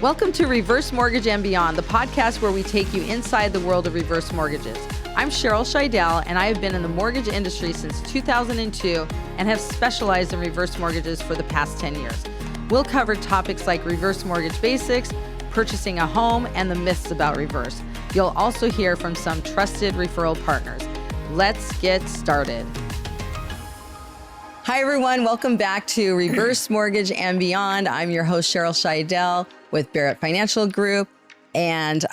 Welcome to Reverse Mortgage and Beyond, the podcast where we take you inside the world of reverse mortgages. I'm Cheryl Scheidell, and I have been in the mortgage industry since 2002 and have specialized in reverse mortgages for the past 10 years. We'll cover topics like reverse mortgage basics, purchasing a home, and the myths about reverse. You'll also hear from some trusted referral partners. Let's get started. Hi, everyone. Welcome back to Reverse Mortgage and Beyond. I'm your host, Cheryl Scheidell with Barrett Financial Group. And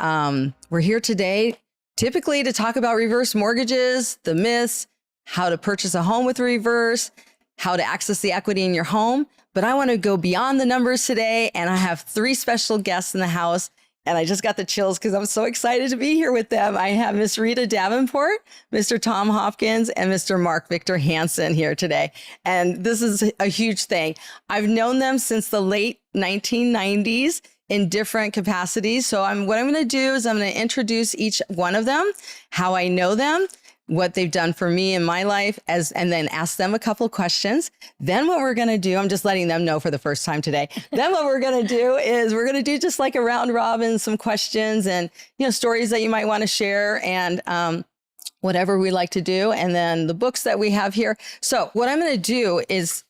we're here today typically to talk about reverse mortgages, the myths, how to purchase a home with reverse, how to access the equity in your home. But I want to go beyond the numbers today. And I have three special guests in the house. And I just got the chills because I'm so excited to be here with them. I have Miss Rita Davenport, Mr. Tom Hopkins, and Mr. Mark Victor Hansen here today. And this is a huge thing. I've known them since the late 1990s in different capacities. So what I'm going to do is I'm going to introduce each one of them, how I know them, what they've done for me in my life, and then ask them a couple questions. Then what we're going to do, I'm just letting them know for the first time today. Then what we're going to do is we're going to do just like a round robin, some questions and, stories that you might want to share and, whatever we like to do. And then the books that we have here. So what I'm going to do is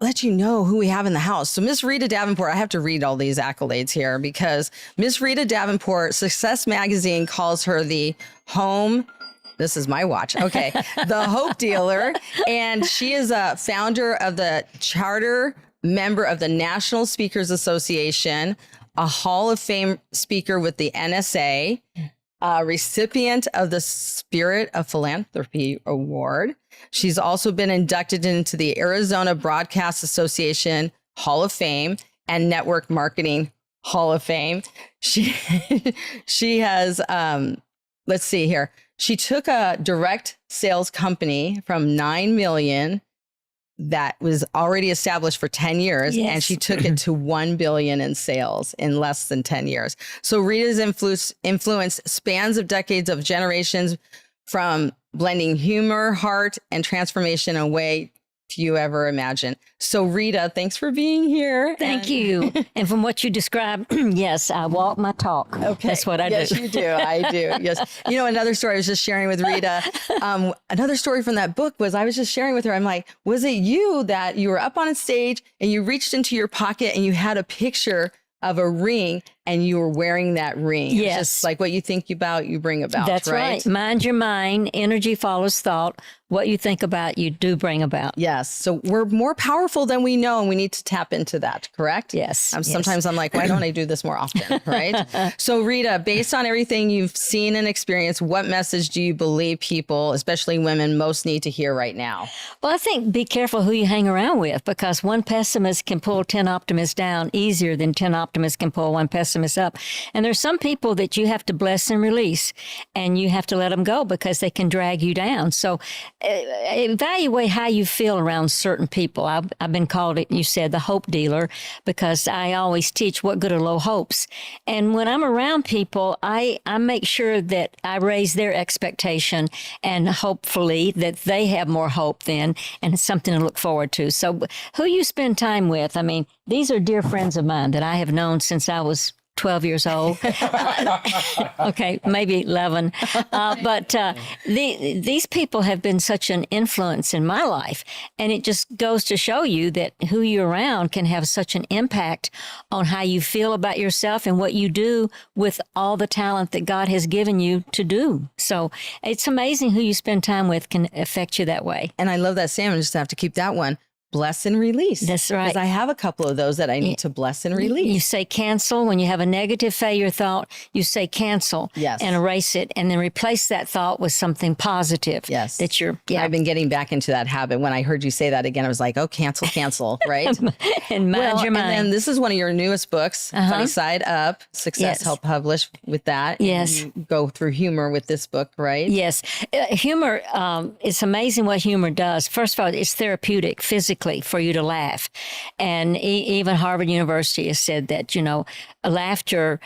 let you know who we have in the house. So Miss Rita Davenport, I have to read all these accolades here because Miss Rita Davenport, Success Magazine calls her the home. This is my watch. Okay. The Hope Dealer. And she is a founder of the charter member of the National Speakers Association, a Hall of Fame speaker with the NSA, a recipient of the Spirit of Philanthropy Award. She's also been inducted into the Arizona Broadcast Association Hall of Fame and Network Marketing Hall of Fame. She has, let's see here. She took a direct sales company from 9 million that was already established for 10 years, yes. And she took it to 1 billion in sales in less than 10 years. So Rita's influence spans of decades of generations from blending humor, heart, and transformation in a way few ever imagined. So Rita, thanks for being here. Thank you. And from what you described, yes, I walk my talk. Okay. That's what I do. Yes, you do. I do. Yes. Another story I was just sharing with Rita. Another story from that book was I was just sharing with her. I'm like, was it you that you were up on a stage and you reached into your pocket and you had a picture of a ring and you were wearing that ring? Yes. It's just like what you think about, you bring about. That's right. Mind your mind. Energy follows thought. What you think about, you do bring about. Yes. So we're more powerful than we know, and we need to tap into that, correct? Yes. Sometimes I'm like, why don't I do this more often, right? So Rita, based on everything you've seen and experienced, what message do you believe people, especially women, most need to hear right now? Well, I think be careful who you hang around with, because one pessimist can pull 10 optimists down easier than 10 optimists can pull one pessimist up. And there's some people that you have to bless and release, and you have to let them go because they can drag you down. So evaluate how you feel around certain people. I've been called, you said, the hope dealer, because I always teach what good are low hopes. And when I'm around people, I make sure that I raise their expectation and hopefully that they have more hope then and it's something to look forward to. So who you spend time with, I mean, these are dear friends of mine that I have known since I was 12 years old. Okay, maybe 11. But these people have been such an influence in my life. And it just goes to show you that who you're around can have such an impact on how you feel about yourself and what you do with all the talent that God has given you to do. So it's amazing who you spend time with can affect you that way. And I love that, Sam. I just have to keep that one. Bless and release. That's right. Because I have a couple of those that I need to bless and release. You say cancel. When you have a negative failure thought, you say cancel. Yes. And erase it and then replace that thought with something positive. Yes. That you're, I've been getting back into that habit. When I heard you say that again, I was like, oh, cancel, right? And mind your mind. And then this is one of your newest books, Funny Side Up, Success Help Publish with that. Yes. And you go through humor with this book, right? Yes. Humor, it's amazing what humor does. First of all, it's therapeutic physically for you to laugh. And even Harvard University has said that, laughter,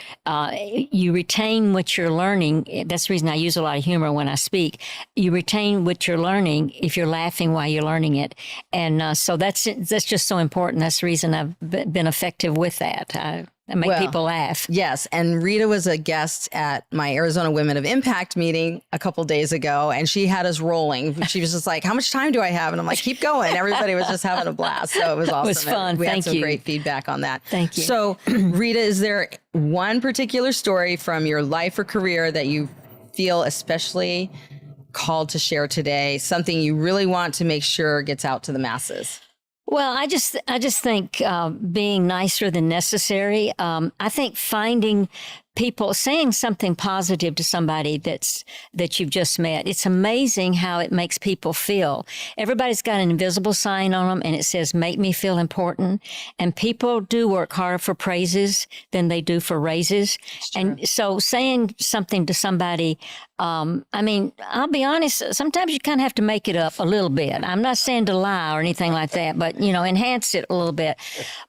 you retain what you're learning. That's the reason I use a lot of humor when I speak. You retain what you're learning if you're laughing while you're learning it. And so that's just so important. That's the reason I've been effective with that. and make people laugh. Yes. And Rita was a guest at my Arizona Women of Impact meeting a couple days ago, and she had us rolling. She was just like, how much time do I have? And I'm like, keep going. Everybody was just having a blast. So it was awesome. It was fun. We Thank had some you. great feedback on that. Thank you. So Rita, is there one particular story from your life or career that you feel especially called to share today? Something you really want to make sure gets out to the masses? Well, I just think being nicer than necessary. I think finding people, saying something positive to somebody that you've just met. It's amazing how it makes people feel. Everybody's got an invisible sign on them, and it says, make me feel important. And people do work harder for praises than they do for raises. And so saying something to somebody, I mean, I'll be honest, sometimes you kind of have to make it up a little bit. I'm not saying to lie or anything like that, but, enhance it a little bit.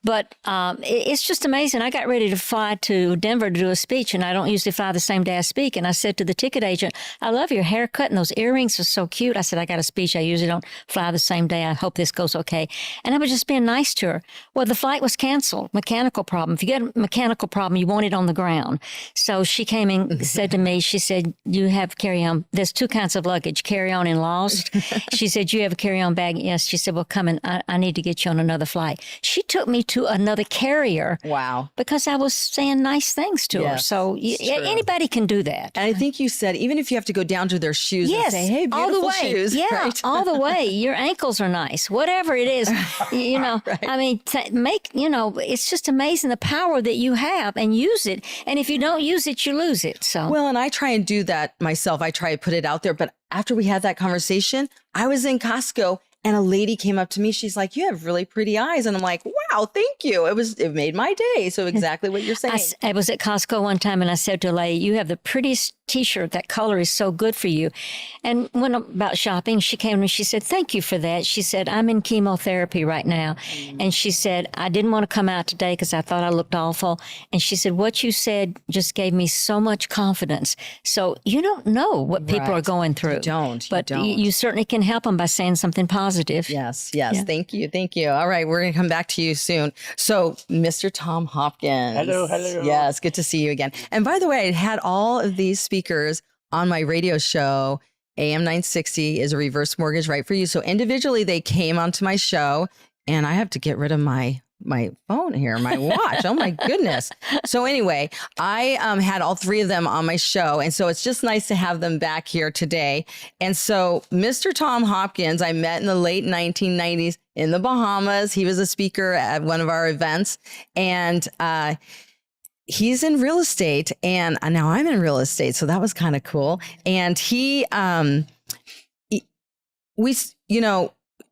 But it's just amazing. I got ready to fly to Denver to do a speech, and I don't usually fly the same day I speak. And I said to the ticket agent, I love your haircut and those earrings are so cute. I said, I got a speech. I usually don't fly the same day. I hope this goes okay. And I was just being nice to her. Well, the flight was canceled. Mechanical problem. If you get a mechanical problem, you want it on the ground. So she came and said to me, she said, you have carry-on. There's two kinds of luggage, carry-on and lost. She said, you have a carry-on bag? Yes. She said, well, come in. I need to get you on another flight. She took me to another carrier. Wow. Because I was saying nice things to her. So anybody can do that. And I think you said, even if you have to go down to their shoes and Yes, say, hey, all beautiful the way. shoes. Yeah, Right? all the way. Your ankles are nice. Whatever it is, Right. I mean, it's just amazing the power that you have, and use it. And if you don't use it, you lose it. So Well, and I try and do that myself. I try to put it out there. But after we had that conversation, I was in Costco and a lady came up to me. She's like, you have really pretty eyes. And I'm like, wow, thank you. It made my day. So exactly what you're saying. I was at Costco one time, and I said to a lady, you have the prettiest T-shirt. That color is so good for you. And when about shopping, she came to me, she said, thank you for that. She said, I'm in chemotherapy right now. And she said, I didn't want to come out today because I thought I looked awful. And she said, what you said just gave me so much confidence. So you don't know what people are going through. You don't. But you certainly can help them by saying something positive. Yes. Yeah. Thank you. All right. We're going to come back to you soon. So Mr. Tom Hopkins. Hello. Yes. Good to see you again. And by the way, I had all of these speakers on my radio show. AM 960 is a reverse mortgage right for you. So individually, they came onto my show, and I have to get rid of my phone here, my watch. Oh my goodness. So anyway, I had all three of them on my show. And so it's just nice to have them back here today. And so Mr. Tom Hopkins, I met in the late 1990s in the Bahamas. He was a speaker at one of our events, and he's in real estate, and now I'm in real estate. So that was kind of cool. And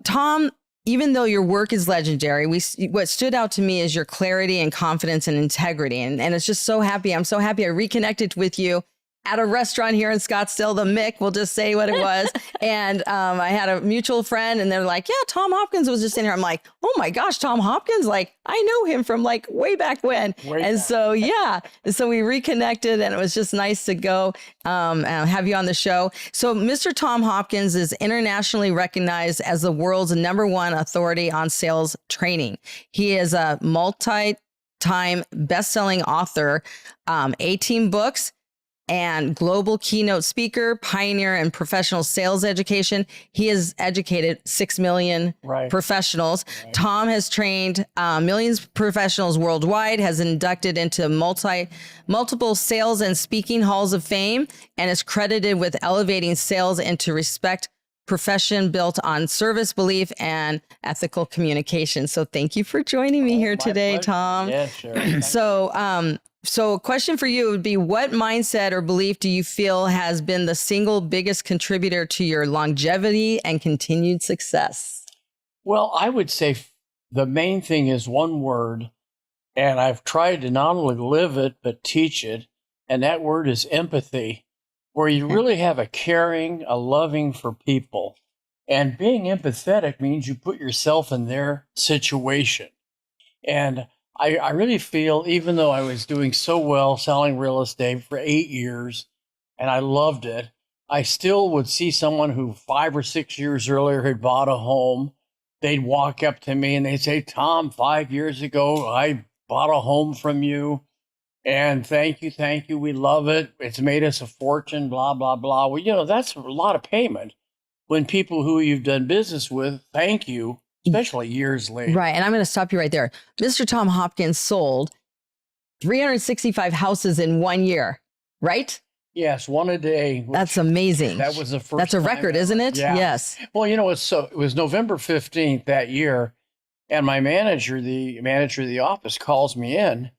Tom, even though your work is legendary, what stood out to me is your clarity and confidence and integrity. And it's just so happy. I'm so happy I reconnected with you at a restaurant here in Scottsdale, the Mick, we'll just say what it was. And I had a mutual friend, and they're like, yeah, Tom Hopkins was just in here. I'm like, oh my gosh, Tom Hopkins, like I know him from like way back when. So we reconnected, and it was just nice to go have you on the show. So Mr. Tom Hopkins is internationally recognized as the world's #1 authority on sales training. He is a multi-time best-selling author, 18 books, and global keynote speaker, pioneer in professional sales education. He has educated 6 million professionals. Right. Tom has trained millions of professionals worldwide, has inducted into multiple sales and speaking halls of fame, and is credited with elevating sales into respect profession built on service, belief, and ethical communication. So thank you for joining me here today, pleasure. Tom. Yeah, sure. So a question for you would be, what mindset or belief do you feel has been the single biggest contributor to your longevity and continued success? Well, I would say the main thing is one word, and I've tried to not only live it, but teach it. And that word is empathy, where you really have a caring, a loving for people. And being empathetic means you put yourself in their situation. And I really feel, even though I was doing so well selling real estate for 8 years, and I loved it, I still would see someone who 5 or 6 years earlier had bought a home. They'd walk up to me and they'd say, Tom, 5 years ago, I bought a home from you. And thank you. We love it. It's made us a fortune, blah, blah, blah. Well, you know, that's a lot of payment when people who you've done business with thank you, especially years later. Right. And I'm going to stop you right there. Mr. Tom Hopkins sold 365 houses in 1 year, right? Yes, one a day. That's amazing. That was the first. That's a record, isn't it? Yeah. Yes. Well, you know, it was November 15th that year. And my manager, the manager of the office, calls me in.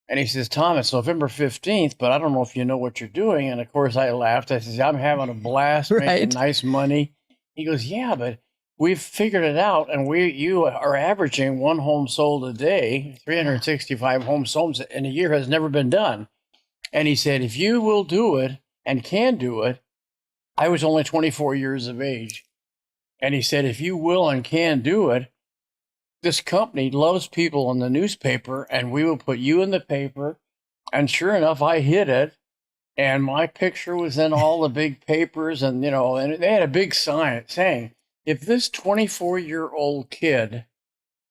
And he says, Tom, it's November 15th, but I don't know if you know what you're doing. And of course, I laughed. I said, I'm having a blast, making nice money. He goes, yeah, but we've figured it out. And you are averaging one home sold a day, 365 homes sold in a year has never been done. And he said, if you will do it and can do it, I was only 24 years of age. And he said, if you will and can do it, this company loves people in the newspaper, and we will put you in the paper. And sure enough, I hit it, and my picture was in all the big papers, and, you know, and they had a big sign saying, if this 24-year-old kid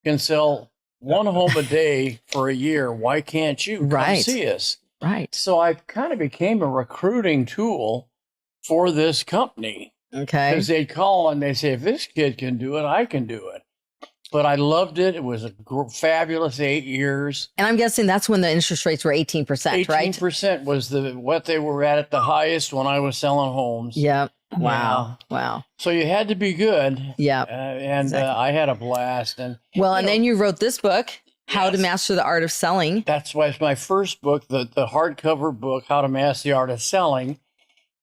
can sell one home a day for a year, why can't you come see us? Right. So I kind of became a recruiting tool for this company. Okay. Because they'd call and they say, if this kid can do it, I can do it. But I loved it. It was a fabulous 8 years. And I'm guessing that's when the interest rates were 18%, right? 18% was what they were at the highest when I was selling homes. Yep. Wow. Wow. So you had to be good. Yeah. I had a blast. And then you wrote this book, How to Master the Art of Selling. That's why it's my first book, the hardcover book, How to Master the Art of Selling.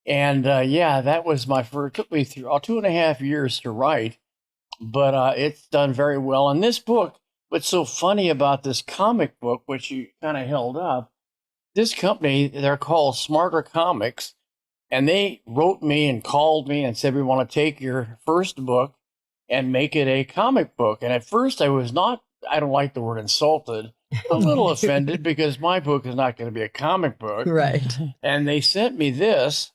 And that was my first. It took me through 2.5 years to write. But it's done very well. And this book, what's so funny about this comic book, which you kind of held up, this company, they're called Smarter Comics, and they wrote me and called me and said, we want to take your first book and make it a comic book. And at first I don't like the word insulted, a little offended because my book is not going to be a comic book. Right. And they sent me this,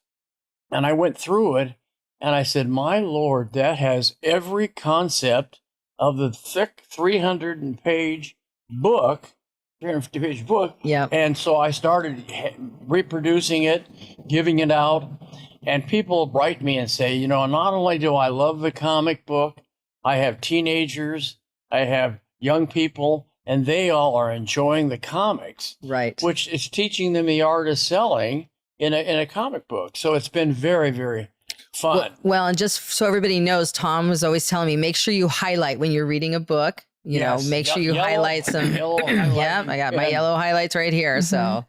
and I went through it. And I said, my Lord, that has every concept of the thick 300-page book. Yeah. And so I started reproducing it, giving it out. And people write me and say, you know, not only do I love the comic book, I have teenagers, I have young people, and they all are enjoying the comics. Right. Which is teaching them the art of selling in a comic book. So it's been very, very fun. Well, and just so everybody knows, Tom was always telling me, make sure you highlight when you're reading a book. You know, make sure you highlight some. Yeah, I got my yellow highlights right here. Mm-hmm. So,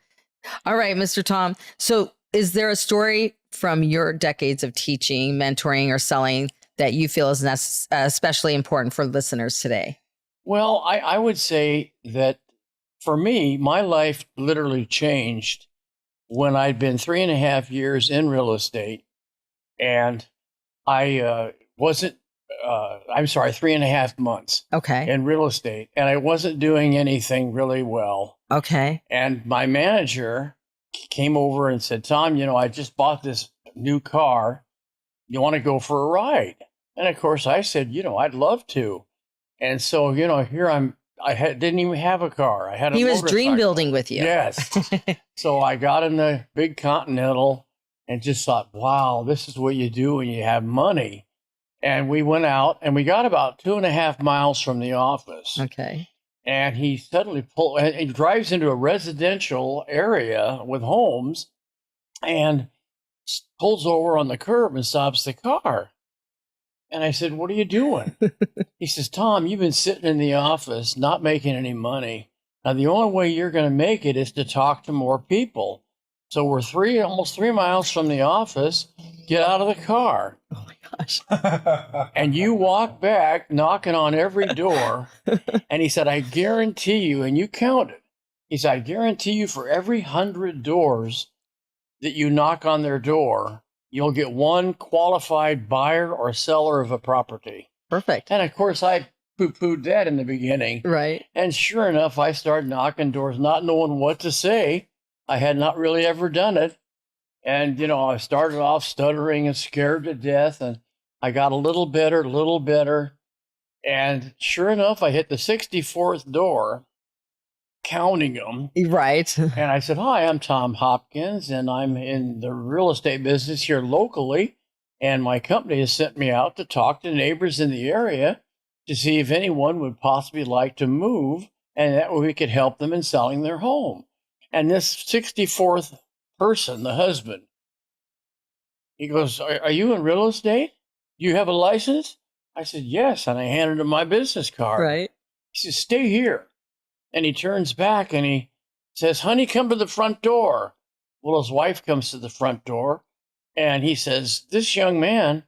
all right, Mr. Tom. So is there a story from your decades of teaching, mentoring, or selling that you feel is especially important for listeners today? Well, I would say that for me, my life literally changed when I'd been 3.5 years in real estate. And I wasn't, 3.5 months. Okay. In real estate. And I wasn't doing anything really well. Okay. And my manager came over and said, Tom, you know, I just bought this new car. You want to go for a ride? And of course I said, you know, I'd love to. And so, you know, didn't even have a car. I had a motorcycle. Dream building with you. Yes. So I got in the big Continental and just thought, wow, this is what you do when you have money. And we went out and we got about 2.5 miles from the office. Okay. And he suddenly he drives into a residential area with homes and pulls over on the curb and stops the car. And I said, what are you doing? He says, Tom, you've been sitting in the office, not making any money. Now, the only way you're going to make it is to talk to more people. So we're almost 3 miles from the office. Get out of the car. Oh my gosh. And you walk back, knocking on every door. And he said, I guarantee you, and you counted. He said, I guarantee you for every 100 doors that you knock on their door, you'll get one qualified buyer or seller of a property. Perfect. And of course, I poo-pooed that in the beginning. Right. And sure enough, I started knocking doors, not knowing what to say. I had not really ever done it. And, you know, I started off stuttering and scared to death. And I got a little better. And sure enough, I hit the 64th door. counting them. Right. And I said, hi, I'm Tom Hopkins, and I'm in the real estate business here locally. And my company has sent me out to talk to neighbors in the area to see if anyone would possibly like to move, and that way we could help them in selling their home. And this 64th person, the husband, he goes, are you in real estate? Do you have a license? I said, yes. And I handed him my business card. Right. He says, stay here. And he turns back and he says, honey, come to the front door. Well, his wife comes to the front door and he says, this young man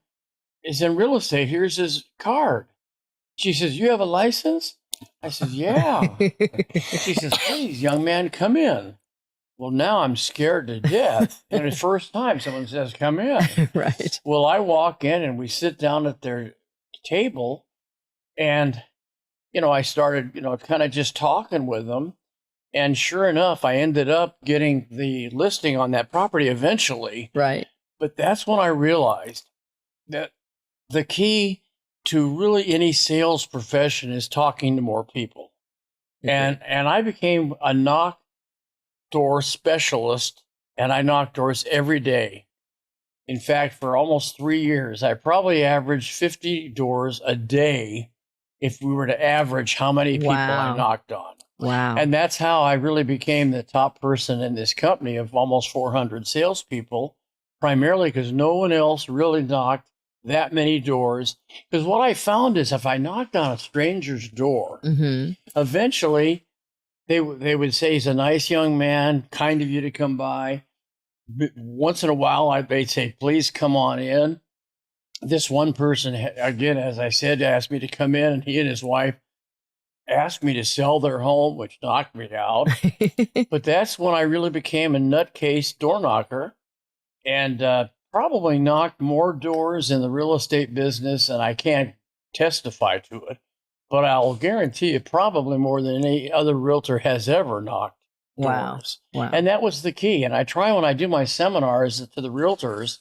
is in real estate. Here's his card. She says, you have a license? I said, yeah. She says, please, young man, come in. Well, now I'm scared to death. And the first time someone says, come in. Right. Well, I walk in and we sit down at their table and, I started, kind of just talking with them. And sure enough, I ended up getting the listing on that property eventually. Right. But that's when I realized that the key to really any sales profession is talking to more people. Okay. And I became a knock door specialist, and I knock doors every day. In fact, for almost 3 years, I probably averaged 50 doors a day if we were to average how many people I knocked on. Wow. And that's how I really became the top person in this company of almost 400 salespeople, primarily because no one else really knocked that many doors. Because what I found is if I knocked on a stranger's door, eventually they would say, he's a nice young man, kind of you to come by. But once in a while, they'd say, please come on in. This one person, again, as I said, asked me to come in, and he and his wife asked me to sell their home, which knocked me out. But that's when I really became a nutcase door knocker and probably knocked more doors in the real estate business, and I can't testify to it, but I'll guarantee you probably more than any other realtor has ever knocked doors. Wow. And that was the key. And I try when I do my seminars to the realtors,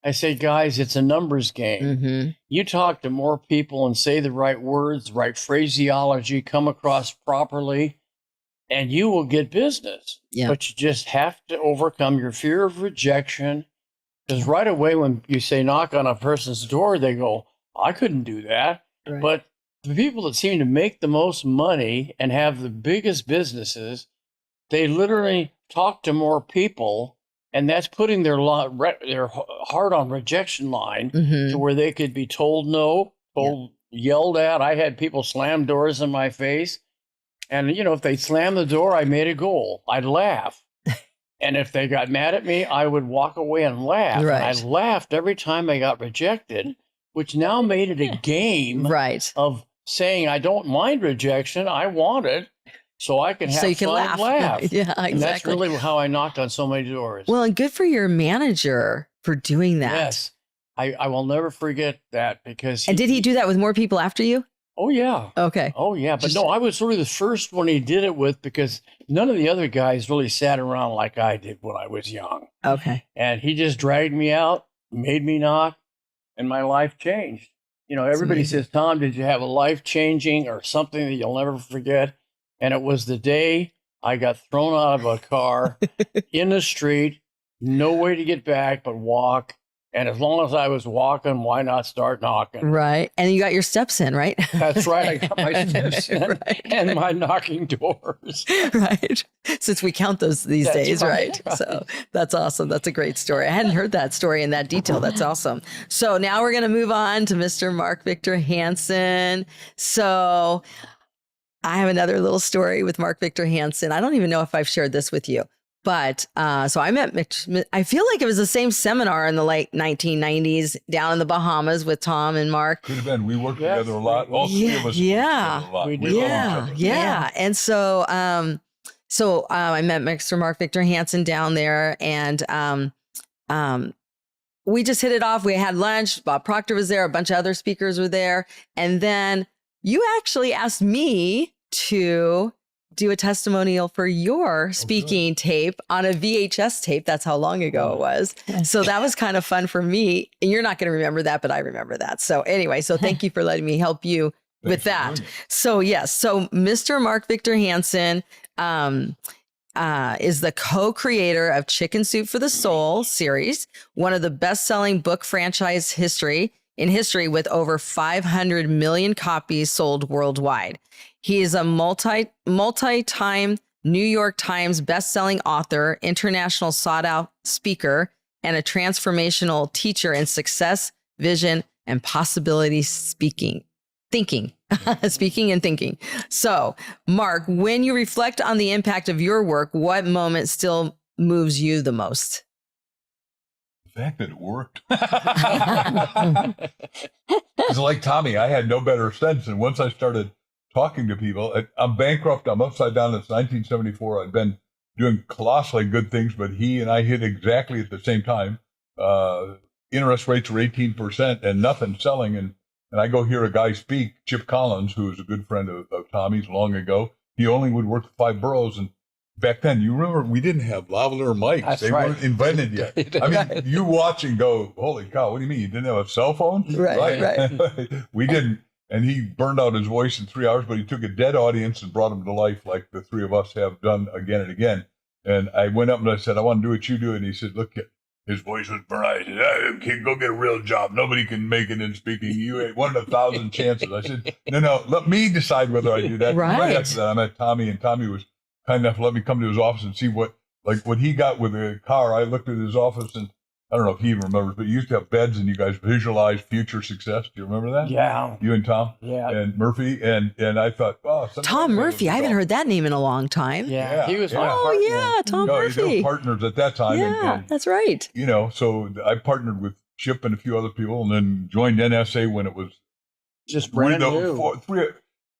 I say, guys, it's a numbers game. You talk to more people and say the right words, right phraseology, come across properly, and you will get business. Yeah. But you just have to overcome your fear of rejection. Because right away when you say knock on a person's door, they go, I couldn't do that. Right. But the people that seem to make the most money and have the biggest businesses, they literally talk to more people. And that's putting their heart on rejection line to where they could be told no, yelled at. I had people slam doors in my face. And, if they slammed the door, I made a goal. I'd laugh. And if they got mad at me, I would walk away and laugh. Right. And I laughed every time I got rejected, which now made it a game of saying, I don't mind rejection. I want it. So I can have so you can fun laugh. and laugh. Yeah, exactly. And that's really how I knocked on so many doors. Well, and good for your manager for doing that. Yes. I will never forget that because And did he do that with more people after you? Oh, yeah. Okay. Oh, yeah. But no, I was sort of the first one he did it with because none of the other guys really sat around like I did when I was young. Okay. And he just dragged me out, made me knock, and my life changed. Everybody says, Tom, did you have a life changing or something that you'll never forget? And it was the day I got thrown out of a car in the street, no way to get back but walk. And as long as I was walking, why not start knocking? Right. And you got your steps in, right? That's right. I got my steps in Right. and my knocking doors. Right. Since we count those these That's days, right? right. So that's awesome. That's a great story. I hadn't heard that story in that detail. That's awesome. So now we're going to move on to Mr. Mark Victor Hansen. So I have another little story with Mark Victor Hansen. I don't even know if I've shared this with you, but so I met Mitch. I feel like it was the same seminar in the late 1990s down in the Bahamas with Tom and Mark. Could have been. We worked together a lot. All three of us worked together a lot. We We did. love each Yeah, other. yeah. And so, I met Mr. Mark Victor Hansen down there, and we just hit it off. We had lunch. Bob Proctor was there. A bunch of other speakers were there, and then you actually asked me to do a testimonial for your speaking tape on a VHS tape. That's how long ago it was. So that was kind of fun for me. And you're not going to remember that, but I remember that. So anyway, so thank you for letting me help you with Thanks for that. doing it. So yes, so Mr. Mark Victor Hansen, is the co-creator of Chicken Soup for the Soul series, one of the best-selling book franchise in history with over 500 million copies sold worldwide. He is a multi-time New York Times best-selling author, international sought-out speaker, and a transformational teacher in success, vision, and possibility thinking. Speaking and thinking. So, Mark, when you reflect on the impact of your work, what moment still moves you the most? The fact that it worked. It's like Tommy, I had no better sense. And once I started talking to people, I'm bankrupt. I'm upside down. It's 1974. I've been doing colossally good things, but he and I hit exactly at the same time. Interest rates were 18% and nothing selling. And I go hear a guy speak, Chip Collins, who was a good friend of Tommy's long ago. He only would work the 5 boroughs. And back then, you remember, we didn't have lavalier mics. That's they right. weren't invented yet. I mean, you watch and go, holy cow, what do you mean? You didn't have a cell phone? Right. We didn't. And he burned out his voice in 3 hours, but he took a dead audience and brought them to life like the three of us have done again and again. And I went up and I said, I want to do what you do. And he said, look, his voice was burned. He said, hey, go get a real job. Nobody can make it in speaking. You ain't 1 in 1,000 chances. I said, no, let me decide whether I do that. Right. After that, I met Tommy, and Tommy was kind enough to let me come to his office and see what he got with a car. I looked at his office, and I don't know if he even remembers, but you used to have beds and you guys visualized future success. Do you remember that? Yeah. You and Tom? Yeah. And Murphy. And I thought, oh, Tom Murphy. I haven't heard that name in a long time. Yeah. He was my Yeah. Oh, partner. yeah. Tom They Murphy. were partners at that time. Yeah, And, that's right. so I partnered with Chip and a few other people and then joined NSA when it was Just brand new.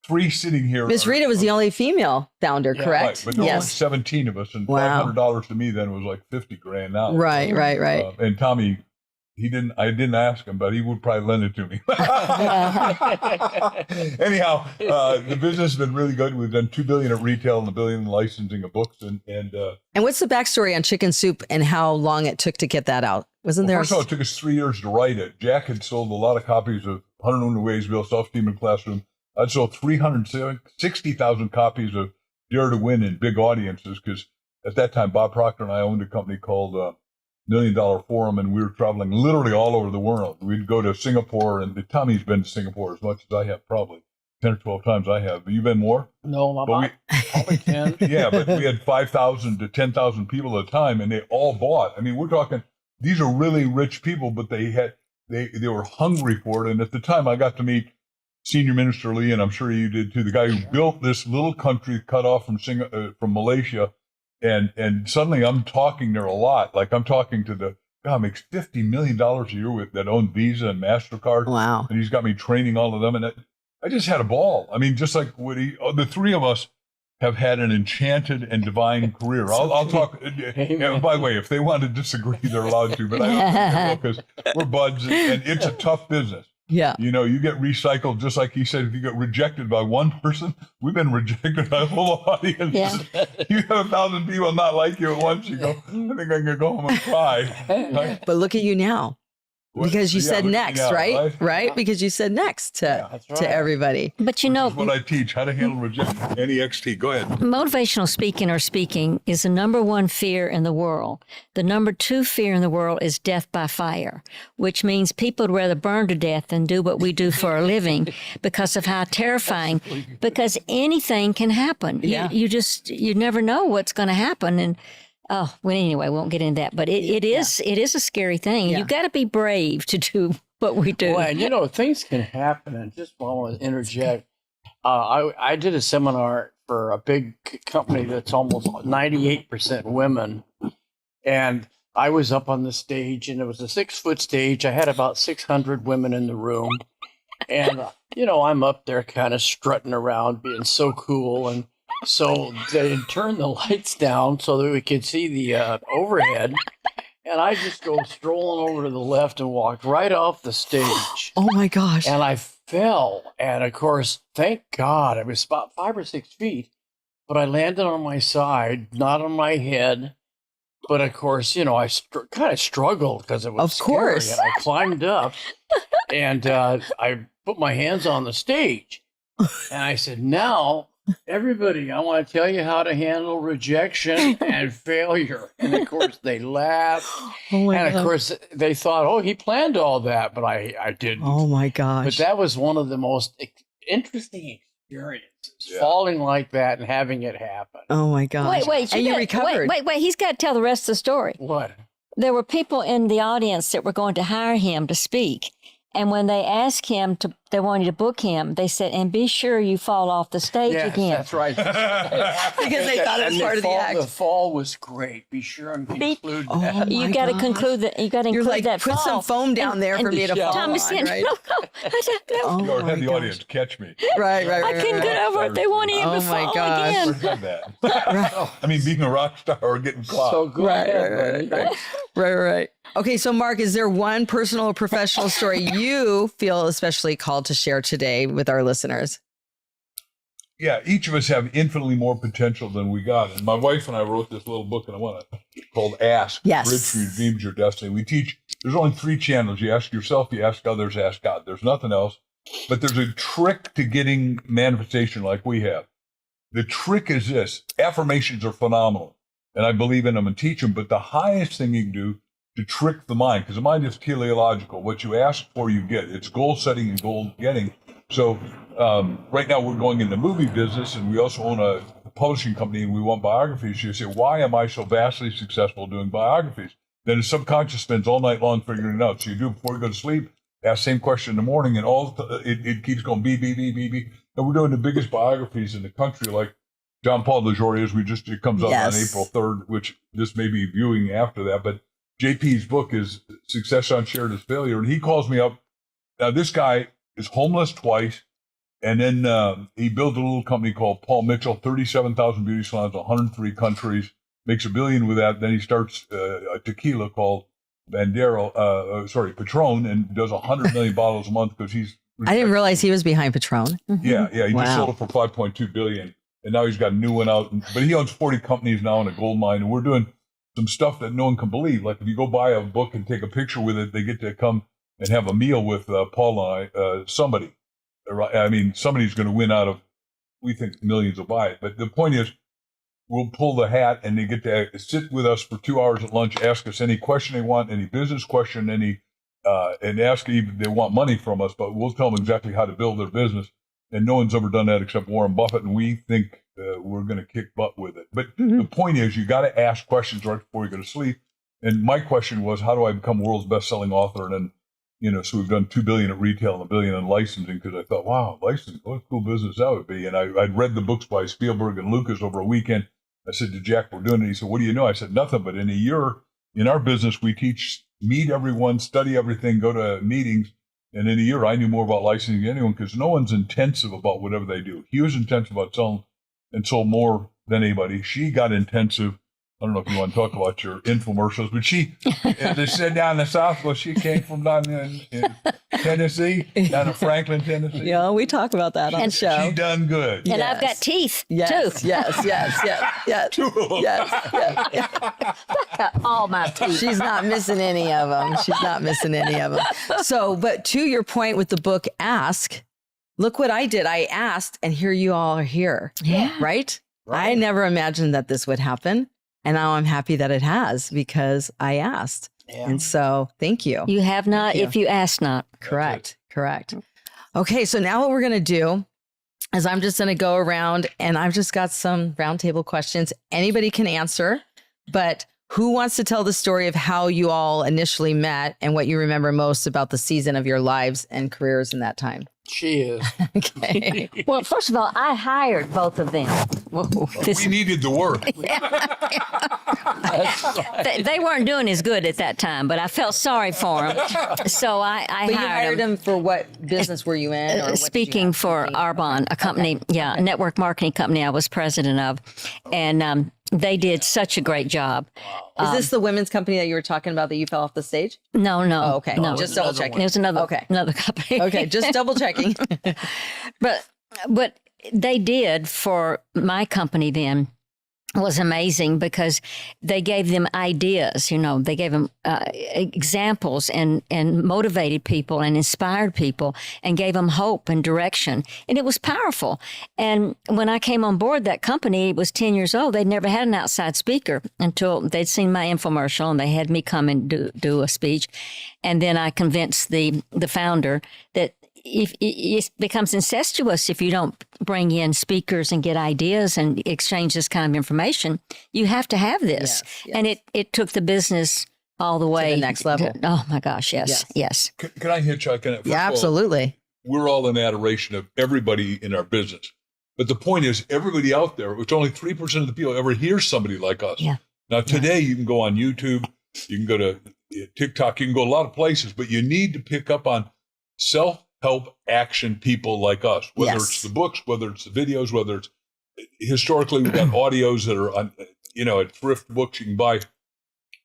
Three sitting here. Miss Rita was the only female founder, Yeah, correct? Right, but there were only Yes. 17 of us, and Wow. $500 to me then was like 50 grand now. Right. And Tommy, I didn't ask him, but he would probably lend it to me. Anyhow, the business has been really good. We've done $2 billion at retail and $1 billion in licensing of books. And what's the backstory on Chicken Soup and how long it took to get that out? Wasn't there? First of all, it took us 3 years to write it. Jack had sold a lot of copies of 101 Ways to Build Self-Esteem in Classroom. I'd sold 360,000 copies of Dare to Win in big audiences because at that time, Bob Proctor and I owned a company called $1 Million Forum, and we were traveling literally all over the world. We'd go to Singapore, and Tommy's been to Singapore as much as I have, probably 10 or 12 times I have. Have you been more? No, probably 10. Yeah, but we had 5,000 to 10,000 people at a time, and they all bought. I mean, we're talking, these are really rich people, but they were hungry for it. And at the time, I got to meet Senior Minister Lee, and I'm sure you did too, the guy who built this little country cut off from Malaysia. And suddenly I'm talking there a lot. Like I'm talking to the guy who makes $50 million a year that owned Visa and MasterCard. Wow. And he's got me training all of them. And I just had a ball. I mean, just like the three of us have had an enchanted and divine career. I'll talk. By the way, if they want to disagree, they're allowed to, but I don't because we're buds and it's a tough business. Yeah. You get recycled, just like he said, if you get rejected by one person, we've been rejected by a whole audience. Yeah. You have 1,000 people not like you at once, you go, I think I'm going to go home and cry. Right? But look at you now. Because you said next, right? Right? Because you said next to everybody. But That's what I teach, how to handle rejection. NEXT, go ahead. motivational speaking is the number one fear in the world. The number two fear in the world is death by fire, which means people would rather burn to death than do what we do for a living because of how terrifying, because anything can happen. Yeah. You never know what's going to happen. And anyway, we won't get into that, but it is a scary thing. Yeah. You got to be brave to do what we do. Well, and things can happen. And just want to interject. I did a seminar for a big company that's almost 98% women. And I was up on the stage, and it was a 6-foot stage. I had about 600 women in the room. And, I'm up there kind of strutting around, being so cool. And so they turned the lights down so that we could see the overhead. And I just go strolling over to the left and walked right off the stage. Oh my gosh. And I fell. And of course, thank God, it was about 5 or 6 feet. But I landed on my side, not on my head. But of course, I kind of struggled because it was Of course. scary. And I climbed up and I put my hands on the stage. And I said, now everybody, I want to tell you how to handle rejection and failure. And of course, they laughed. Oh my And God. of course, they thought, oh, he planned all that, but I didn't. Oh my But gosh. that was one of the most interesting experiences, falling like that and having it happen. Oh my gosh. Wait, And you recovered. Wait, he's got to tell the rest of the story. What? There were people in the audience that were going to hire him to speak. And when they asked him they wanted to book him, they said, and be sure you fall off the stage Yes, again. that's right. Because they thought it was And part of the act. The fall was great. Be sure and include Oh that. You my got to gosh. conclude that. You got to You're include like, that put fall. some foam down there for me to fall Thomas on, said, right? no. Oh Lord, my have the gosh. audience catch me. Right. I couldn't get over it. They wanted him Oh to my fall gosh. again. Forget that. I mean, being a rock star or getting caught. So go ahead, buddy. Right. Okay, so Mark, is there one personal or professional story you feel especially called to share today with our listeners? Yeah, each of us have infinitely more potential than we got. And my wife and I wrote this little book, and I want to called Ask. Yes. Bridge for Your Dreams, Your Destiny. We teach. There's only 3 channels. You ask yourself, you ask others, ask God. There's nothing else. But there's a trick to getting manifestation like we have. The trick is this: affirmations are phenomenal, and I believe in them and teach them. But the highest thing you can do to trick the mind, because the mind is teleological. What you ask for, you get. It's goal setting and goal getting. So right now we're going in the movie business, and we also own a publishing company, and we want biographies. You say, why am I so vastly successful doing biographies? Then the subconscious spends all night long figuring it out. So you do it before you go to sleep, ask the same question in the morning, and it keeps going beep, beep, beep, beep, beep. And we're doing the biggest biographies in the country, like John Paul DeJouria's. It comes out on April 3rd, which this may be viewing after that. But JP's book is Success Unshared is Failure. And he calls me up. Now, this guy is homeless twice. And then he built a little company called Paul Mitchell, 37,000 beauty salons, 103 countries, makes $1 billion with that. Then he starts a tequila called Patron, and does 100 million bottles a month because he's. I didn't realize he was behind Patron. Yeah. He Wow. just sold it for 5.2 billion, and now he's got a new one out. But he owns 40 companies now in a gold mine, and we're doing some stuff that no one can believe. Like if you go buy a book and take a picture with it, they get to come and have a meal with Paul and I. Somebody, I mean, somebody's going to win out of. We think millions will buy it, but the point is, we'll pull the hat, and they get to sit with us for 2 hours at lunch, ask us any question they want, any business question, and ask if they want money from us, but we'll tell them exactly how to build their business. And no one's ever done that except Warren Buffett, and we think we're going to kick butt with it. But the point is, you got to ask questions right before you go to sleep. And my question was, how do I become world's best-selling author? And then, so we've done $2 billion at retail and $1 billion in licensing, because I thought, wow, licensing, what a cool business that would be. And I'd read the books by Spielberg and Lucas over a weekend. I said to Jack, we're doing it. He said, what do you know? I said, nothing. But in a year, in our business, we teach, meet everyone, study everything, go to meetings. And in a year, I knew more about licensing than anyone, because no one's intensive about whatever they do. He was intensive about selling and sold more than anybody. She got intensive. I don't know if you want to talk about your infomercials, but they said down in the South, well, she came from down in Tennessee, down in Franklin, Tennessee. Yeah, we talk about that on the show. She done good. And I've got teeth, Yes, too. yes. Two of them. Yes. All my teeth. She's not missing any of them. So, but to your point with the book, Ask, look what I did. I asked, and here you all are here. Yeah. Right? I never imagined that this would happen. And now I'm happy that it has, because I asked. Yeah. And so thank you. You have not if you ask not. Correct. Okay, so now what we're going to do is I'm just going to go around, and I've just got some roundtable questions. Anybody can answer, but who wants to tell the story of how you all initially met and what you remember most about the season of your lives and careers in that time? She is. Okay. Well, first of all, I hired both of them. We needed the work. They weren't doing as good at that time, but I felt sorry for them. So I But you hired hired them. them for what business were you in? Or what did you Speaking have? for Arbonne, a company, a network marketing company I was president of. And they did such a great job. Is this the women's company that you were talking about that you fell off the stage? No. Oh, okay. No. Just double checking. It was another company. Okay, just double checking. But they did for my company then. was amazing because they gave them ideas, they gave them examples and motivated people and inspired people and gave them hope and direction. And it was powerful. And when I came on board, that company was 10 years old. They'd never had an outside speaker until they'd seen my infomercial, and they had me come and do a speech. And then I convinced the founder that if it becomes incestuous if you don't bring in speakers and get ideas and exchange this kind of information. You have to have this. Yes. And it took the business all the way to the next level. Oh my gosh, yes. Can I hitchhike on it? Yeah, absolutely. We're all in adoration of everybody in our business. But the point is, everybody out there, which only 3% of the people ever hear somebody like us. Yeah. Now, today, you can go on YouTube, you can go to TikTok, you can go a lot of places, but you need to pick up on self-help action people like us, whether it's the books, whether it's the videos, whether it's historically, we've got audios that are on, at thrift books. You can buy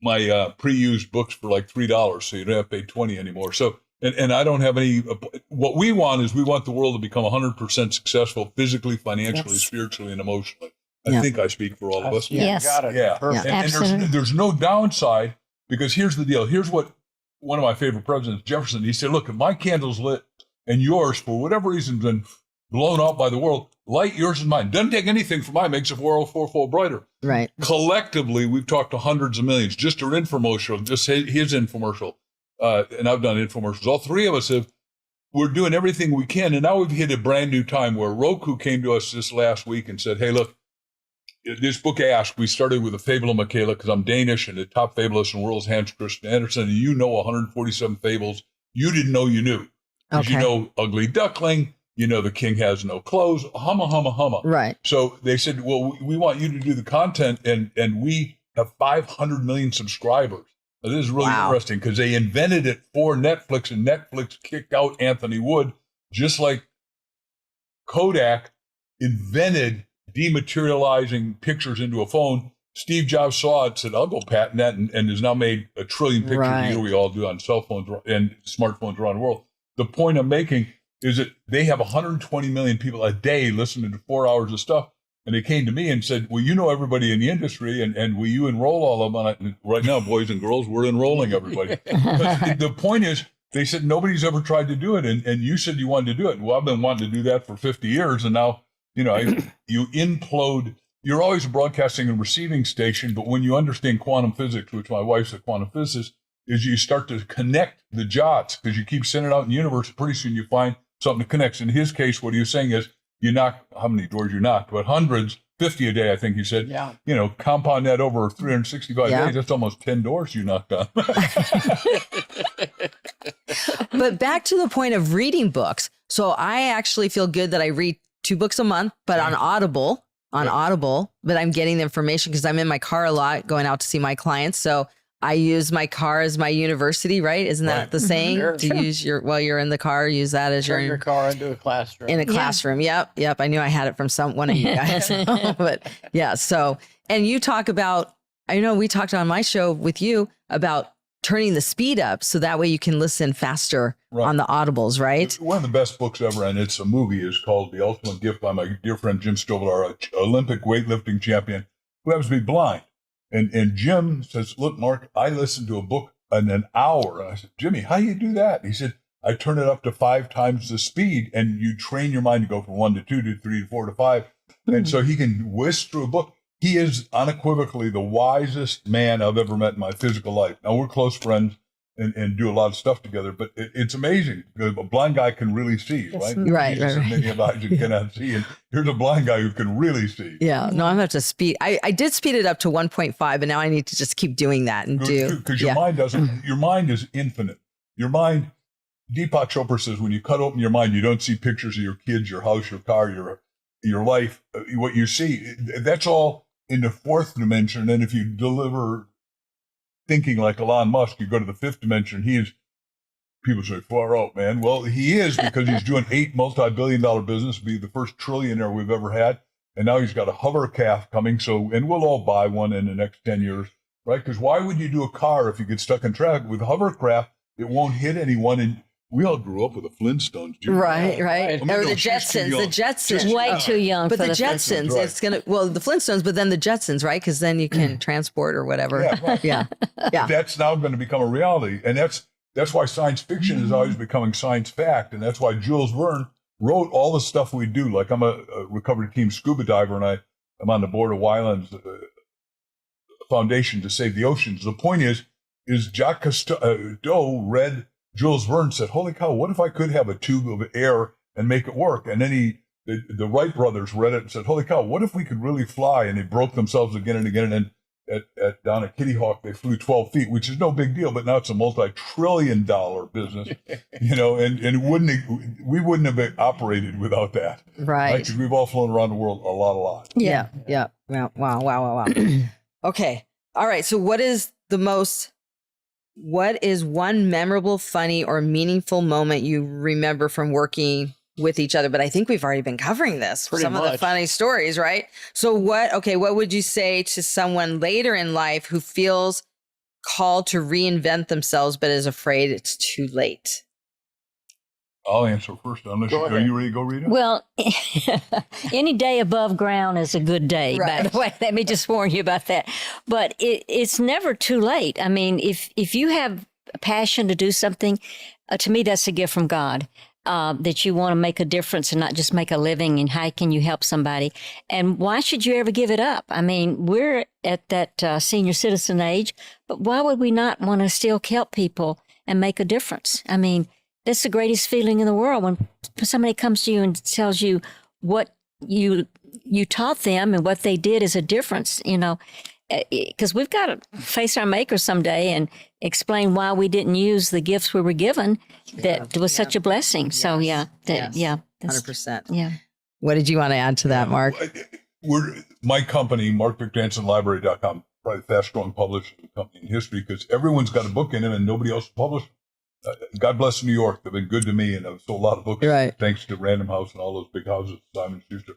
my pre-used books for like $3, so you don't have to pay $20 anymore. So, and I don't have any, what we want is we want the world to become 100% successful physically, financially, spiritually, and emotionally. I think I speak for all of us. Yes. Got it. Yeah. Perfect. And there's no downside, because here's the deal. Here's what one of my favorite presidents, Jefferson, he said, look, if my candle's lit and yours, for whatever reason, been blown out by the world, light yours and mine. Doesn't take anything from mine, makes it 404-fold brighter. Right. Collectively, we've talked to hundreds of millions. Just our infomercial, just his infomercial. And I've done infomercials. All three of us we're doing everything we can. And now we've hit a brand new time where Roku came to us this last week and said, hey, look, this book Ask, we started with a fable of Michaela because I'm Danish, and the top fabulist in the world is Hans Christian Andersen. And 147 fables you didn't know you knew. Because you know Ugly Duckling, The King Has No Clothes, humma, humma, humma. Right. So they said, well, we want you to do the content, and we have 500 million subscribers. Now, this is really interesting because they invented it for Netflix, and Netflix kicked out Anthony Wood, just like Kodak invented dematerializing pictures into a phone. Steve Jobs saw it, said, I'll go patent that, and has now made 1 trillion pictures a year. We all do on cell phones and smartphones around the world. The point I'm making is that they have 120 million people a day listening to 4 hours of stuff. And they came to me and said, well, everybody in the industry, and will you enroll all of them on it? And right now, boys and girls, we're enrolling everybody. But the point is, they said, nobody's ever tried to do it. And you said you wanted to do it. Well, I've been wanting to do that for 50 years. And now, you implode. You're always a broadcasting and receiving station. But when you understand quantum physics, which my wife's a quantum physicist, is you start to connect the dots because you keep sending out in the universe. Pretty soon you find something that connects. In his case, what he was saying is, you knock, how many doors you knocked, but hundreds, 50 a day, I think you said. Yeah. Compound that over 365 days, that's almost 10 doors you knocked on. But back to the point of reading books. So I actually feel good that I read 2 books a month, but on Audible, but I'm getting the information because I'm in my car a lot going out to see my clients. So I use my car as my university, right? Isn't that the saying? Sure. Use while you're in the car, use that as Turn your car into a classroom. In a classroom. Yep. I knew I had it from one of you guys. But yeah. So, and you talk about, I know we talked on my show with you about turning the speed up so that way you can listen faster on the audibles, right? One of the best books ever, and it's a movie, is called The Ultimate Gift by my dear friend Jim Stovall, an Olympic weightlifting champion who happens to be blind. And Jim says, look, Mark, I listened to a book in an hour. And I said, Jimmy, how do you do that? He said, I turn it up to 5 times the speed, and you train your mind to go from 1 to 2 to 3 to 4 to 5. And so he can whisk through a book. He is unequivocally the wisest man I've ever met in my physical life. Now, we're close friends and do a lot of stuff together, but it's amazing. A blind guy can really see, right? Right. Many of us who cannot see. And here's a blind guy who can really see. Yeah. No, I'm going to have to speed. I did speed it up to 1.5, but now I need to just keep doing that and do. Because your mind is infinite. Your mind, Deepak Chopra says, when you cut open your mind, you don't see pictures of your kids, your house, your car, your life. What you see, that's all in the 4th dimension. And if you deliver thinking like Elon Musk, you go to the 5th dimension. People say, far out, man. Well, he is, because he's doing 8 multi-billion-dollar business, be the first trillionaire we've ever had. And now he's got a hovercraft coming. And we'll all buy one in the next 10 years, right? Because why would you do a car if you get stuck in traffic? With hovercraft, it won't hit anyone. And we all grew up with the Flintstones. Right. Right. I mean, Or no, the she's too Jetsons. young. The Jetsons. Way too young But for the the Jetsons, right. it's going to, well, the Flintstones, but then the Jetsons, right? Because then you can transport or whatever. Yeah, right. Yeah. Yeah. That's now going to become a reality. And that's why science fiction is always becoming science fact. And that's why Jules Verne wrote all the stuff we do. Like I'm a recovery team scuba diver, and I'm on the board of Wyland's foundation to save the oceans. The point is Jacques Cousteau read Jules Verne, said, holy cow, what if I could have a tube of air and make it work? And then the Wright brothers read it and said, holy cow, what if we could really fly? And they broke themselves again and again. And then down at Kitty Hawk, they flew 12 feet, which is no big deal, but now it's a multi-trillion-dollar business, and we wouldn't have operated without that. Right. Because we've all flown around the world a lot. Yeah. Yeah. Wow. Okay. All right. So what is one memorable, funny, or meaningful moment you remember from working with each other? But I think we've already been covering this. Pretty Some of the much. funny stories, right? So what would you say to someone later in life who feels called to reinvent themselves, but is afraid it's too late? I'll answer first, unless Go are ahead. you ready to go, Rita? Well, any day above ground is a good day, by Right. the way. Let me just warn you about that. But it's never too late. I mean, if you have a passion to do something, to me, that's a gift from God, that you want to make a difference and not just make a living, and how can you help somebody? And why should you ever give it up? I mean, we're at that senior citizen age, but why would we not want to still help people and make a difference? I mean, that's the greatest feeling in the world when somebody comes to you and tells you what you taught them and what they did is a difference, because we've got to face our maker someday and explain why we didn't use the gifts we were given that was such a blessing. So, Yes. that's- 100%. yeah. What did you want to add to that, Mark? My company, MarkVictorHansenLibrary.com, probably the fastest growing publishing company in history, because everyone's got a book in it and nobody else published. God bless New York. They've been good to me, and I've sold a lot of books, Right. thanks to Random House and all those big houses, Simon Schuster.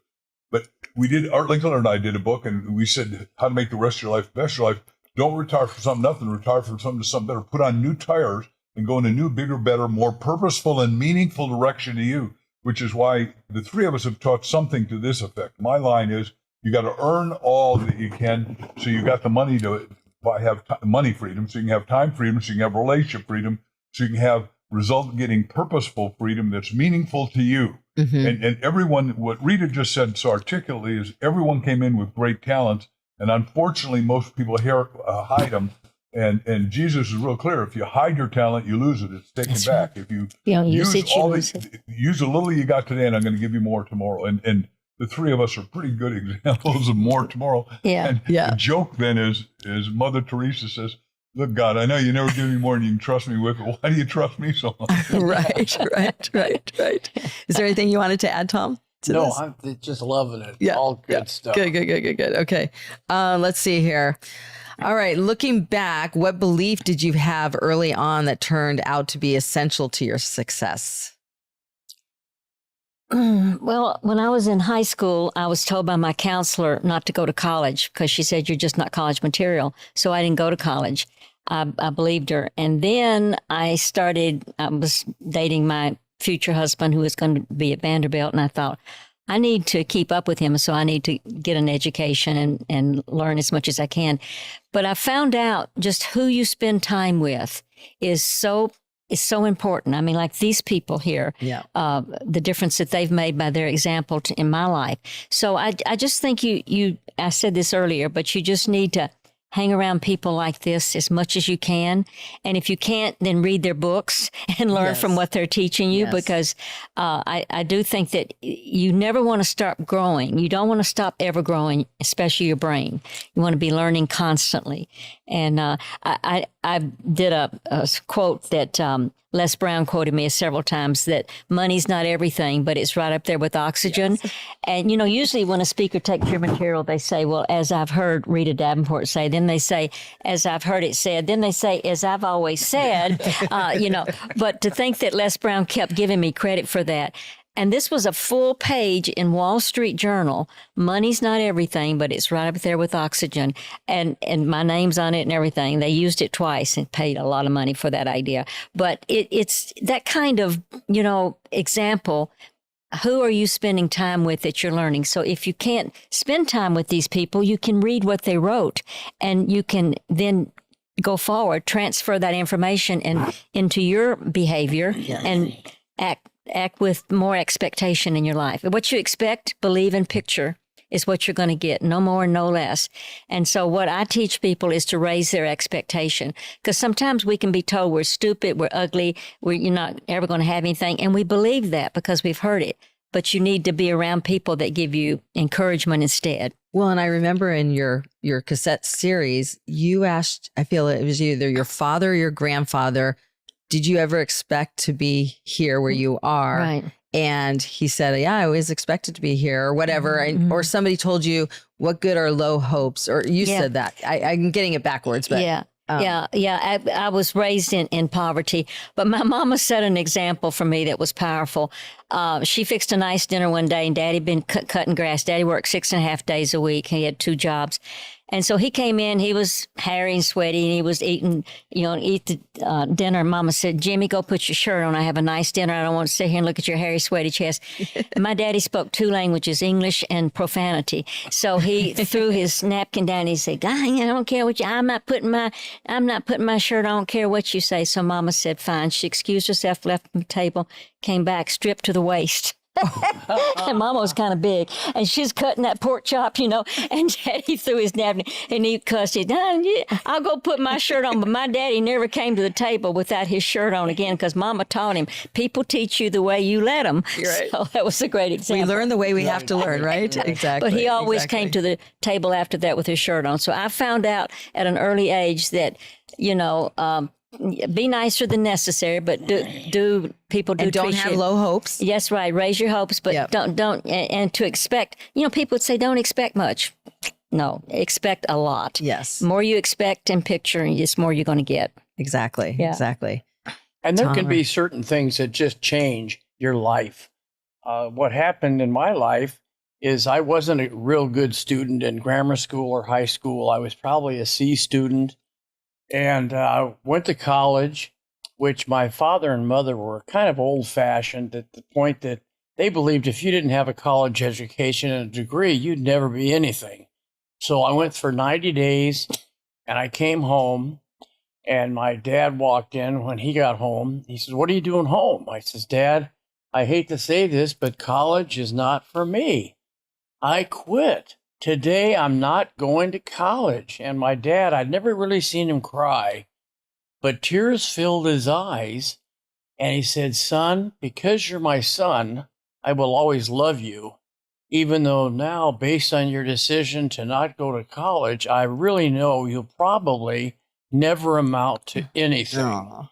But Art Linkletter and I did a book, and we said how to make the rest of your life the best of your life. Don't retire from something nothing. Retire from something to something better. Put on new tires and go in a new, bigger, better, more purposeful and meaningful direction to you, which is why the three of us have taught something to this effect. My line is, you got to earn all that you can, so you got the money to have money freedom, so you can have time freedom, so you can have relationship freedom, so you can have result-getting purposeful freedom that's meaningful to you. Mm-hmm. And everyone, what Rita just said so articulately is everyone came in with great talents, and unfortunately most people hide them. And Jesus is real clear: if you hide your talent, you lose it. It's taken That's back. If you You don't use it, you lose use a little you got today, and I'm going to give you more tomorrow. And the three of us are pretty good examples of more tomorrow. Yeah. And Yeah. the joke then is Mother Teresa says, "Look, God, I know you never give me more than you can trust me with, but why do you trust me so much?" Right. Is there anything you wanted to add, Tom? to No, this? I'm just loving it. Yeah, All good yeah. stuff. Good. Okay. Let's see here. All right. Looking back, what belief did you have early on that turned out to be essential to your success? Well, when I was in high school, I was told by my counselor not to go to college because she said, you're just not college material. So I didn't go to college. I believed her. And then I was dating my future husband who was going to be at Vanderbilt. And I thought, I need to keep up with him. So I need to get an education and learn as much as I can. But I found out just who you spend time with is so important. I mean, like these people here, the difference that they've made by their example in my life. So I just think I said this earlier, but you just need to hang around people like this as much as you can. And if you can't, then read their books and learn Yes. from what they're teaching you, Yes. because I do think that you never want to stop growing. You don't want to stop ever growing, especially your brain. You want to be learning constantly. And I did a quote that Les Brown quoted me several times, that money's not everything, but it's right up there with oxygen. Yes. And, usually when a speaker takes your material, they say, well, as I've heard Rita Davenport say, then they say, as I've heard it said, then they say, as I've always said, but to think that Les Brown kept giving me credit for that, And this was a full page in Wall Street Journal. Money's not everything, but it's right up there with oxygen. And my name's on it and everything. They used it twice and paid a lot of money for that idea. But it's that kind of, example. Who are you spending time with that you're learning? So if you can't spend time with these people, you can read what they wrote, and you can then go forward, transfer that information into your behavior and act with more expectation in your life. What you expect, believe, and picture is what you're going to get, no more, no less. And so what I teach people is to raise their expectation, because sometimes we can be told we're stupid, we're ugly, you're not ever going to have anything, and we believe that because we've heard it. But you need to be around people that give you encouragement instead. Well, and I remember in your cassette series, you asked, I feel it was either your father or your grandfather, did you ever expect to be here where you are? Right. And he said, yeah, I always expected to be here or whatever. And, or somebody told you, what good are low hopes? Or you said that. I'm getting it backwards. But I was raised in poverty, but my mama set an example for me that was powerful. She fixed a nice dinner one day, and Daddy been cutting grass. Daddy worked 6.5 days a week. He had 2 jobs. And so he came in, he was hairy and sweaty, and he was eating, eat the dinner. And Mama said, Jimmy, go put your shirt on. I have a nice dinner. I don't want to sit here and look at your hairy, sweaty chest. And my daddy spoke 2 languages, English and profanity. So he threw his napkin down and he said, I don't care what I'm not putting my shirt on. I don't care what you say. So Mama said, fine. She excused herself, left the table, came back, stripped to the waist. And Mama was kind of big, and she's cutting that pork chop, and Daddy threw his napkin, and he cussed. He said, I'll go put my shirt on. But my daddy never came to the table without his shirt on again, because Mama taught him, people teach you the way you let them. Right. So that was a great example. We learn the way we have to learn, right? Exactly. But he always came to the table after that with his shirt on. So I found out at an early age that, be nicer than necessary, but do people do and don't appreciate have low hopes. Yes, right. Raise your hopes, but don't and to expect. People would say don't expect much. No, expect a lot. Yes. The more you expect and picture, the more you're going to get. Exactly. Yeah. Exactly. And there can be certain things that just change your life. What happened in my life is I wasn't a real good student in grammar school or high school. I was probably a C student. And I went to college, which my father and mother were kind of old-fashioned at the point that they believed if you didn't have a college education and a degree, you'd never be anything. So I went for 90 days, and I came home, and my dad walked in when he got home. He says, what are you doing home? I says, Dad, I hate to say this, but college is not for me. I quit. Today, I'm not going to college. And my dad, I'd never really seen him cry, but tears filled his eyes. And he said, son, because you're my son, I will always love you. Even though now, based on your decision to not go to college, I really know you'll probably never amount to anything. Aww.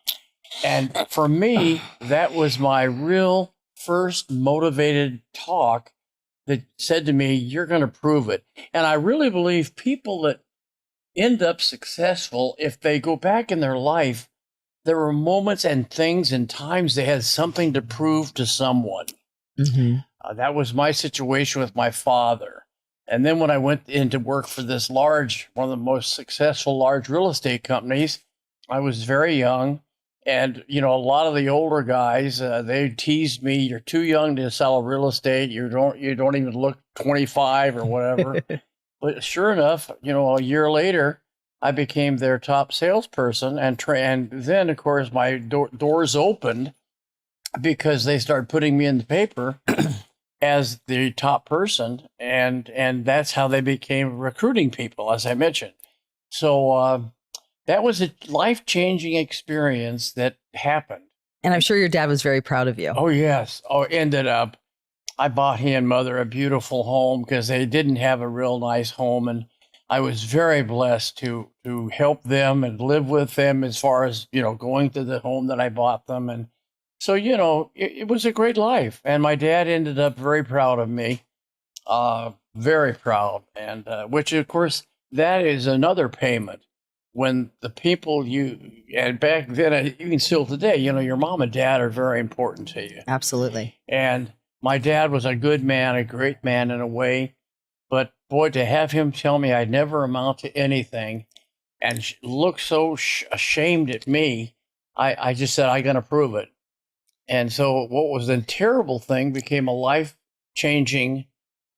And for me, that was my real first motivated talk that said to me, you're going to prove it. And I really believe people that end up successful, if they go back in their life, there were moments and things and times they had something to prove to someone. Mm-hmm. That was my situation with my father. And then when I went into work for this one of the most successful large real estate companies, I was very young. And, a lot of the older guys, they teased me, you're too young to sell real estate. You don't even look 25 or whatever. But sure enough, a year later, I became their top salesperson. And then, of course, my doors opened because they started putting me in the paper as the top person. And that's how they became recruiting people, as I mentioned. So, that was a life-changing experience that happened. And I'm sure your dad was very proud of you. Oh, yes. Ended up, I bought he and mother a beautiful home because they didn't have a real nice home. And I was very blessed to help them and live with them as far as, going to the home that I bought them. And so, it was a great life. And my dad ended up very proud of me, very proud. And which, of course, that is another payment. When the people and back then, even still today, your mom and dad are very important to you. Absolutely. And my dad was a good man, a great man in a way, but boy, to have him tell me I'd never amount to anything and look so ashamed at me, I just said, I'm going to prove it. And so what was a terrible thing became a life-changing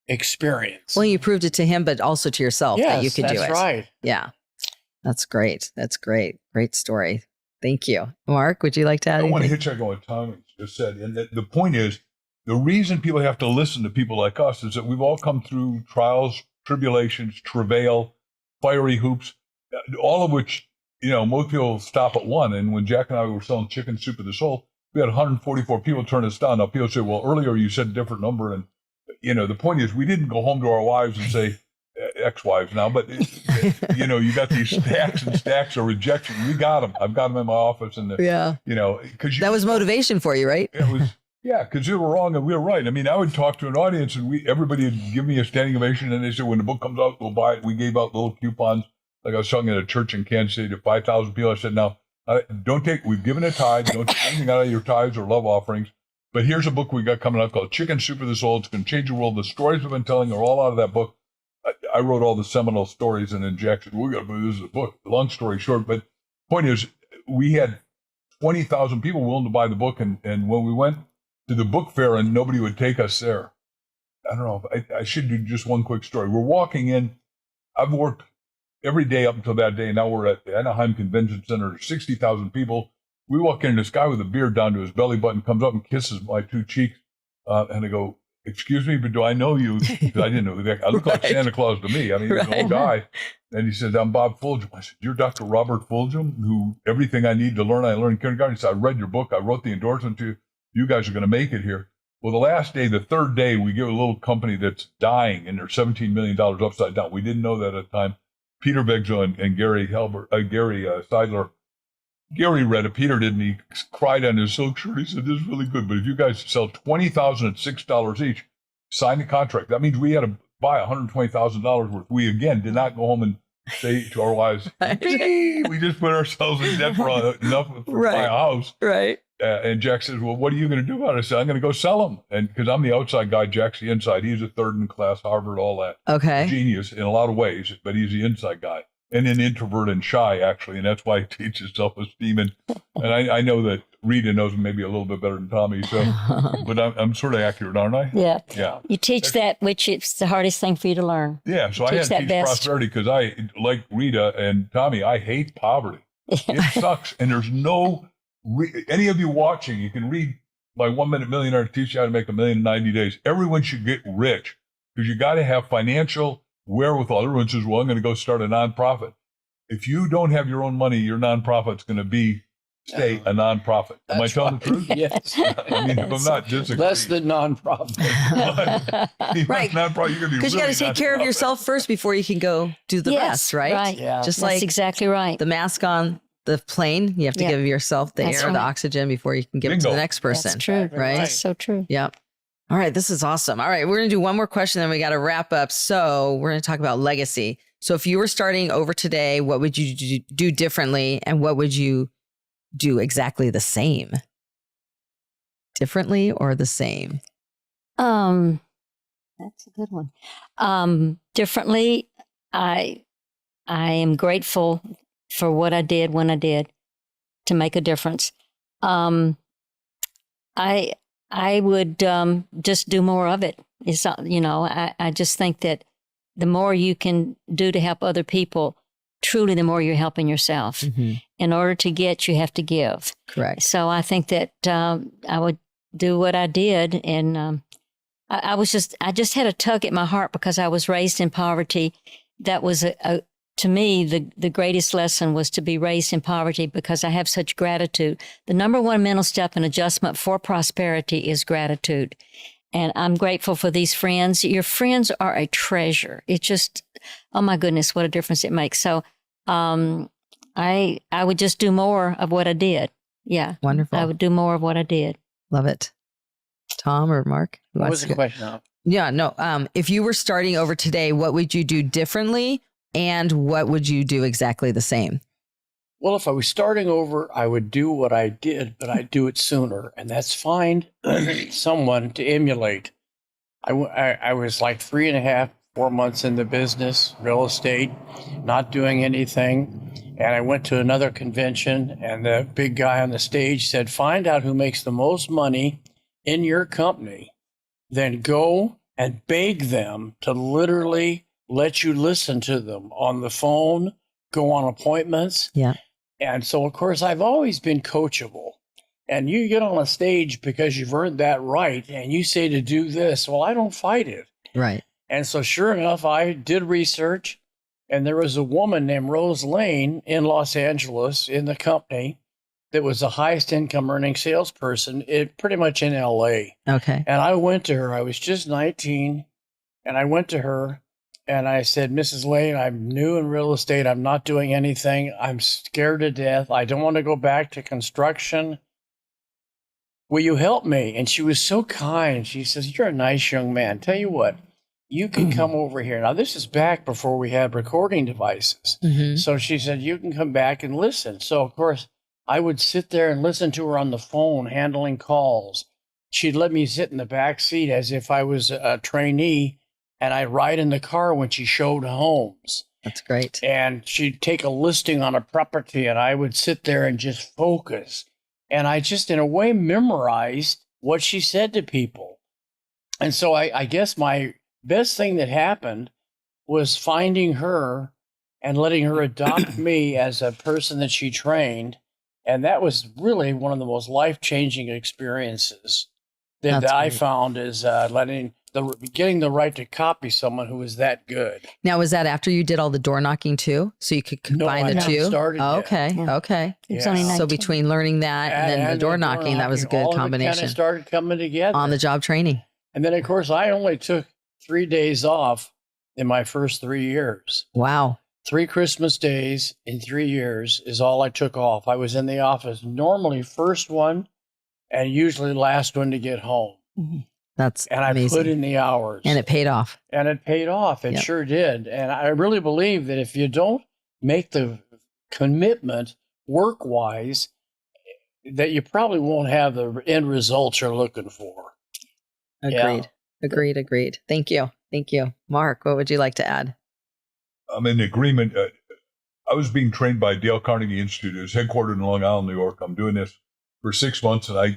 experience. Well, you proved it to him, but also to yourself that you could do it. That's right. Yeah. That's great. That's great. Great story. Thank you. Mark, would you like to add I want to anything? hitchhike on what Tommy just said. And the point is, the reason people have to listen to people like us is that we've all come through trials, tribulations, travail, fiery hoops, all of which, most people stop at one. And when Jack and I were selling Chicken Soup of the Soul, we had 144 people turn us down. Now, people say, well, earlier you said a different number. And, the point is, we didn't go home to our wives and say, ex-wives now, but, you got these stacks and stacks of rejection. We got them. I've got them in my office. And, Yeah. because That was motivation for you, right? It was, yeah, because you were wrong and we were right. I mean, I would talk to an audience and everybody would give me a standing ovation. And they said, when the book comes out, we'll buy it. We gave out little coupons. Like I was talking at a church in Kansas City to 5,000 people. I said, now, we've given a tithe. Don't take anything out of your tithes or love offerings. But here's a book we got coming up called Chicken Soup of the Soul. It's going to change the world. The stories we've been telling are all out of that book. I wrote all the seminal stories and then Jack said, we got to put this as a book. Long story short, but point is, we had 20,000 people willing to buy the book. And when we went to the book fair and nobody would take us there, I don't know, I should do just one quick story. We're walking in. I've worked every day up until that day. Now we're at the Anaheim Convention Center, 60,000 people. We walk in, this guy with a beard down to his belly button comes up and kisses my two cheeks. And I go, excuse me, but do I know you? Because I didn't know that. I look like Santa Claus to me. I mean, he's an old guy. And he said, I'm Bob Fulgham. I said, you're Dr. Robert Fulgham, who everything I need to learn, I learned in kindergarten. He said, I read your book. I wrote the endorsement to you. You guys are going to make it here. Well, the last day, the third day, we give a little company that's dying and they're $17 million upside down. We didn't know that at the time. Peter Begzo and Gary Seidler. Gary read it, Peter didn't. He cried on his silk shirt. He said, this is really good, but if you guys sell 20,000 at $6 each, sign the contract. That means we had to buy $120,000 worth. We, again, did not go home and say to our wives, we just put ourselves in debt for enough to buy a house. Right. And Jack says, well, what are you going to do about it? I said, I'm going to go sell them. And because I'm the outside guy, Jack's the inside. He's a third in class, Harvard, all that. Okay. Genius in a lot of ways, but he's the inside guy. And an introvert and shy, actually. And that's why he teaches self-esteem. And I know that Rita knows him maybe a little bit better than Tommy. So, but I'm sort of accurate, aren't I? Yeah. Yeah. You teach that, which is the hardest thing for you to learn. Yeah. So I had to teach prosperity because like Rita and Tommy, I hate poverty. It sucks. And there's no, any of you watching, you can read my 1 Minute Millionaire to teach you how to make $1 million in 90 days. Everyone should get rich because you got to have financial wherewithal. Everyone says, well, I'm going to go start a nonprofit. If you don't have your own money, your nonprofit's going to stay a nonprofit. Am I telling the truth? Yes. I mean, if I'm not disagreeing. Less than nonprofit. Right. Because you got to take care of yourself first before you can go do the rest, right? Right. Yeah. Just That's like exactly right. the mask on the plane, you have to give yourself the That's air, the right. oxygen before you can give it to the next person. That's true. Right? That's so true. Yep. All right. This is awesome. All right. We're going to do one more question, then we got to wrap up. So we're going to talk about legacy. So if you were starting over today, what would you do differently? And what would you do exactly the same? Differently or the same? That's a good one. Differently, I am grateful for what I did when I did to make a difference. I would just do more of it. It's, I just think that the more you can do to help other people, truly the more you're helping yourself. Mm-hmm. In order to get, you have to give. Correct. So I think that I would do what I did. And I just had a tug at my heart because I was raised in poverty. That was, to me, the greatest lesson was to be raised in poverty because I have such gratitude. The number one mental step in adjustment for prosperity is gratitude. And I'm grateful for these friends. Your friends are a treasure. It's just, oh my goodness, what a difference it makes. So I would just do more of what I did. Yeah. Wonderful. I would do more of what I did. Love it. Tom or Mark? What was the question now? Yeah, no. If you were starting over today, what would you do differently? And what would you do exactly the same? Well, if I was starting over, I would do what I did, but I'd do it sooner. And that's find someone to emulate. I was like 3.5, 4 months in the business, real estate, not doing anything. And I went to another convention, and the big guy on the stage said, find out who makes the most money in your company, then go and beg them to literally let you listen to them on the phone, go on appointments. Yeah. And so, of course, I've always been coachable. And you get on a stage because you've earned that right, and you say to do this. Well, I don't fight it. Right. And so sure enough, I did research, and there was a woman named Rose Lane in Los Angeles in the company that was the highest income earning salesperson pretty much in LA. Okay. And I went to her. I was just 19, and I went to her, and I said, Mrs. Lane, I'm new in real estate. I'm not doing anything. I'm scared to death. I don't want to go back to construction. Will you help me? And she was so kind. She says, you're a nice young man. Tell you what, you can come over here. Now, this is back before we had recording devices. Mm-hmm. So she said, you can come back and listen. So, of course, I would sit there and listen to her on the phone, handling calls. She'd let me sit in the back seat as if I was a trainee, and I'd ride in the car when she showed homes. That's great. And she'd take a listing on a property, and I would sit there and just focus. And I just, in a way, memorized what she said to people. And so I guess my best thing that happened was finding her and letting her adopt me as a person that she trained. And that was really one of the most life-changing experiences that I found, is getting the right to copy someone who was that good. Now, was that after you did all the door knocking too? So you could combine the two? Started yet. Okay. Yeah. Okay. It was only 19. So between learning that and then the door knocking, that was a good all combination. Of it kind of started coming together. On the job training. And then, of course, I only took 3 days off in my first 3 years. Wow. 3 Christmas days in 3 years is all I took off. I was in the office normally first one and usually last one to get home. Mm-hmm. That's and amazing. I put in the hours. And it paid off. And it paid off. It sure did. And I really believe that if you don't make the commitment work-wise, that you probably won't have the end results you're looking for. Agreed. Yeah. Agreed. Thank you. Mark, what would you like to add? I'm in agreement. I was being trained by Dale Carnegie Institute. It's headquartered in Long Island, New York. I'm doing this for 6 months, and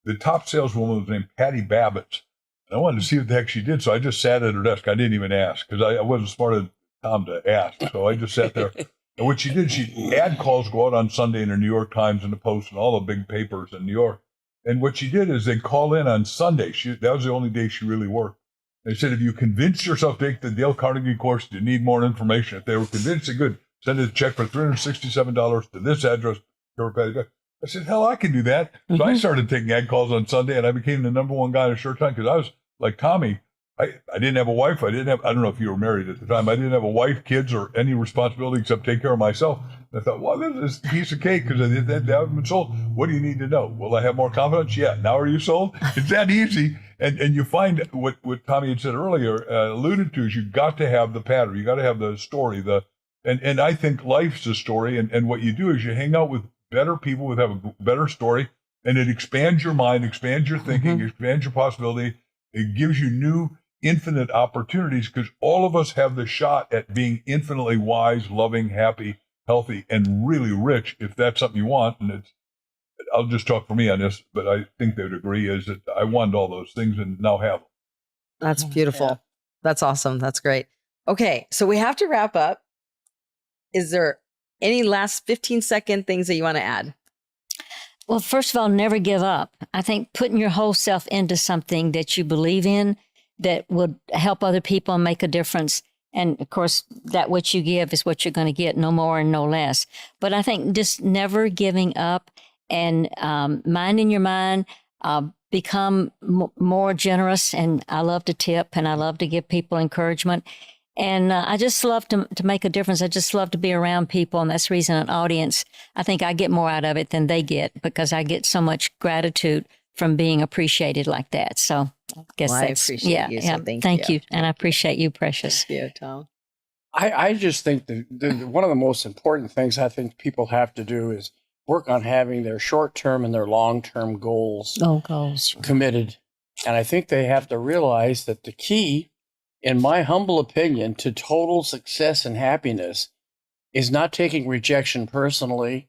the top saleswoman was named Patty Babbitts. And I wanted to see what the heck she did, so I just sat at her desk. I didn't even ask, because I wasn't smart enough Tom to ask. So I just sat there. And what she did, ad calls go out on Sunday in the New York Times and the Post and all the big papers in New York. And what she did is they'd call in on Sunday. That was the only day she really worked. They said, if you convince yourself to take the Dale Carnegie course, you need more information. If they were convinced, they could send a check for $367 to this address. I said, hell, I can do that. So I started taking ad calls on Sunday, and I became the number one guy in a short time, because I was like Tommy. I didn't have a wife. I don't know if you were married at the time. I didn't have a wife, kids, or any responsibility except take care of myself. And I thought, well, this is a piece of cake, because I haven't been sold. What do you need to know? Will I have more confidence? Yeah. Now are you sold? It's that easy. And you find what Tommy had said earlier, alluded to, is you got to have the pattern. You got to have the story. And I think life's a story. And what you do is you hang out with better people who have a better story, and it expands your mind, expands your thinking, expands your possibility. It gives you new, infinite opportunities, because all of us have the shot at being infinitely wise, loving, happy, healthy, and really rich, if that's something you want. And I'll just talk for me on this, but I think they would agree, is that I wanted all those things and now have them. That's beautiful. Yeah. That's awesome. That's great. Okay, so we have to wrap up. Is there any last 15-second things that you want to add? Well, first of all, never give up. I think putting your whole self into something that you believe in that would help other people and make a difference. And of course, that what you give is what you're going to get, no more and no less. But I think just never giving up and minding your mind, become more generous. And I love to tip, and I love to give people encouragement. And I just love to make a difference. I just love to be around people. And that's the reason an audience, I think I get more out of it than they get, because I get so much gratitude from being appreciated like that. So I guess I appreciate you. So thank you. And I appreciate you, Precious. Thank you, Tom. I just think one of the most important things I think people have to do is work on having their short-term and their long-term goals committed. And I think they have to realize that the key, in my humble opinion, to total success and happiness is not taking rejection personally,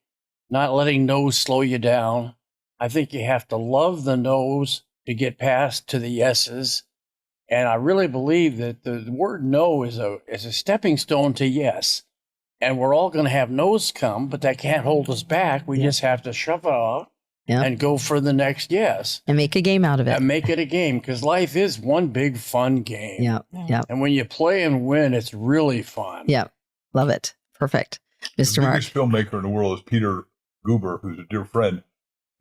not letting no's slow you down. I think you have to love the no's to get past to the yeses. And I really believe that the word no is a stepping stone to yes. And we're all going to have no's come, but that can't hold us back. We just have to shove it off and go for the next yes. And make a game out of it. And make it a game, because life is one big fun game. Yeah. And when you play and win, it's really fun. Yeah. Love it. Perfect. Mr. The Mark. biggest filmmaker in the world is Peter Guber, who's a dear friend.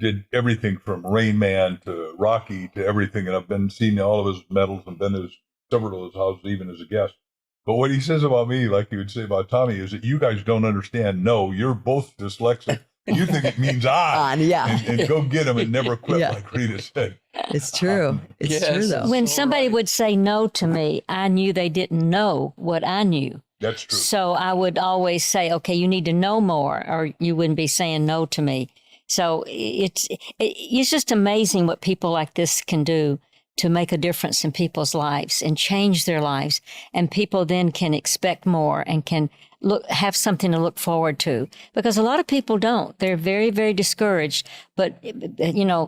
Did everything from Rain Man to Rocky to everything, and I've been seeing all of his medals and been to several of his houses, even as a guest. But what he says about me, like he would say about Tommy, is that you guys don't understand. No, you're both dyslexic. You think it means on. And go get them and never quit, like Rita said. It's true. It's true, though. When somebody would say no to me, I knew they didn't know what I knew. That's true. So I would always say, okay, you need to know more, or you wouldn't be saying no to me. So it's just amazing what people like this can do to make a difference in people's lives and change their lives. And people then can expect more and can have something to look forward to, because a lot of people don't. They're very, very discouraged. But,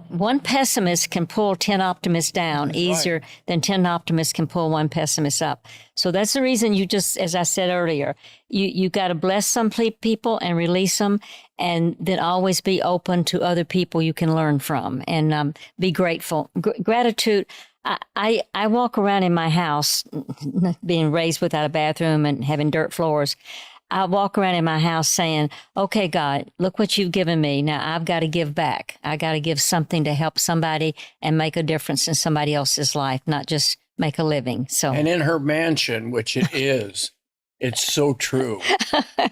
one pessimist can pull 10 optimists down easier than 10 optimists can pull one pessimist up. So that's the reason you just, as I said earlier, you got to bless some people and release them, and then always be open to other people you can learn from, and be grateful. Gratitude. I walk around in my house, being raised without a bathroom and having dirt floors. I walk around in my house saying, okay, God, look what you've given me. Now I've got to give back. I got to give something to help somebody and make a difference in somebody else's life, not just make a living. So, and in her mansion, which it is, it's so true.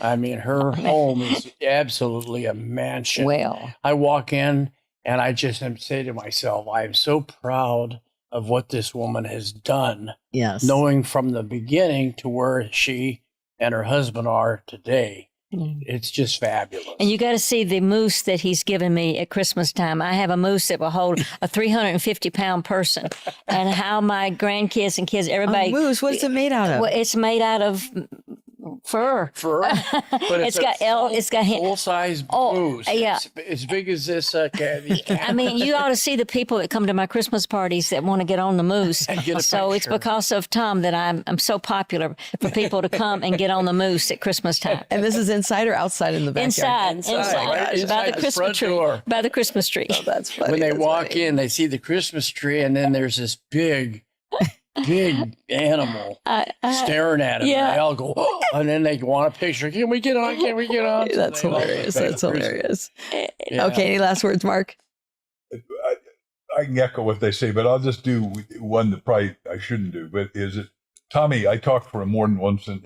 I mean, her home is absolutely a mansion. Well, I walk in and I just say to myself, I am so proud of what this woman has done. Yes. Knowing from the beginning to where she and her husband are today. It's just fabulous. And you got to see the moose that he's given me at Christmas time. I have a moose that will hold a 350-pound person. And how my grandkids and kids, everybody. A moose? What is it made out of? Well, it's made out of fur. But it's got full-size moose. Yeah. It's as big as this. I mean, you ought to see the people that come to my Christmas parties that want to get on the moose. So it's because of Tom that I'm so popular for people to come and get on the moose at Christmas time. And this is inside or outside in the backyard? Inside. By the Christmas tree. Door. By the Christmas tree. Oh, that's funny. When they walk in, they see the Christmas tree, and then there's this big animal staring at them. Yeah. They all go, oh, and then they want a picture. Can we get on? Can we get on? That's hilarious. That's hilarious. Yeah. Okay, any last words, Mark? I can echo what they say, but I'll just do one that probably I shouldn't do. But is it Tommy? I talked for him more than once, and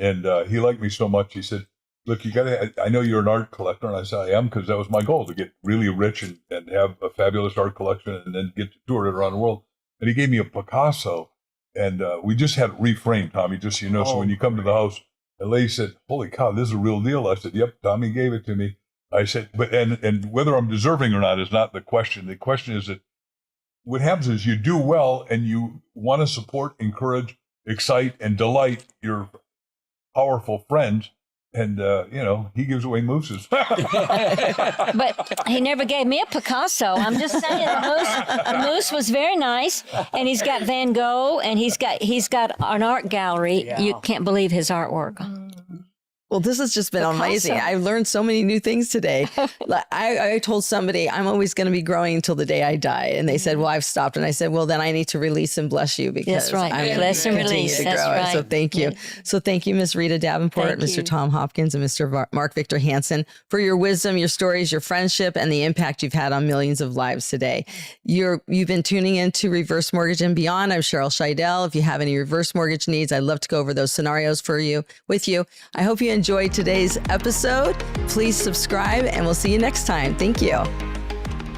he liked me so much. He said, "Look, you got to. I know you're an art collector," and I said, "I am," because that was my goal, to get really rich and have a fabulous art collection, and then get to tour it around the world. And he gave me a Picasso. And we just had it reframed, Tommy, just so you know. So when you come to the house, the lady said, "Holy cow, this is a real deal." I said, "Yep, Tommy gave it to me." I said, "But and whether I'm deserving or not is not the question. The question is that what happens is you do well, and you want to support, encourage, excite, and delight your powerful friends. And, he gives away mooses." But he never gave me a Picasso. I'm just saying, a moose was very nice. And he's got Van Gogh, and he's got an art gallery. Yeah. You can't believe his artwork. Well, this has just been amazing. I've learned so many new things today. I told somebody I'm always going to be growing until the day I die. And they said, well, I've stopped. And I said, well, then I need to release and bless you, because that's right. I'm Bless and release. To that's grow. right. So thank you. Yeah. So thank you, Miss Rita Davenport, Mr. Tom Hopkins, and Mr. Mark Victor Hansen, for your wisdom, your stories, your friendship, and the impact you've had on millions of lives today. You've been tuning into Reverse Mortgage and Beyond. I'm Cheryl Scheidell. If you have any reverse mortgage needs, I'd love to go over those scenarios with you. I hope you enjoyed today's episode. Please subscribe, and we'll see you next time. Thank you.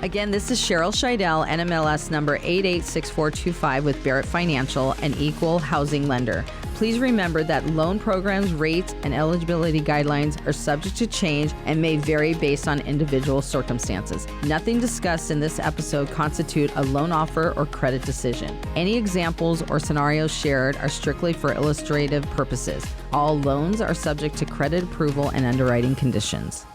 Again, this is Cheryl Scheidell, NMLS number 886425 with Barrett Financial, an equal housing lender. Please remember that loan programs, rates, and eligibility guidelines are subject to change and may vary based on individual circumstances. Nothing discussed in this episode constitute a loan offer or credit decision. Any examples or scenarios shared are strictly for illustrative purposes. All loans are subject to credit approval and underwriting conditions.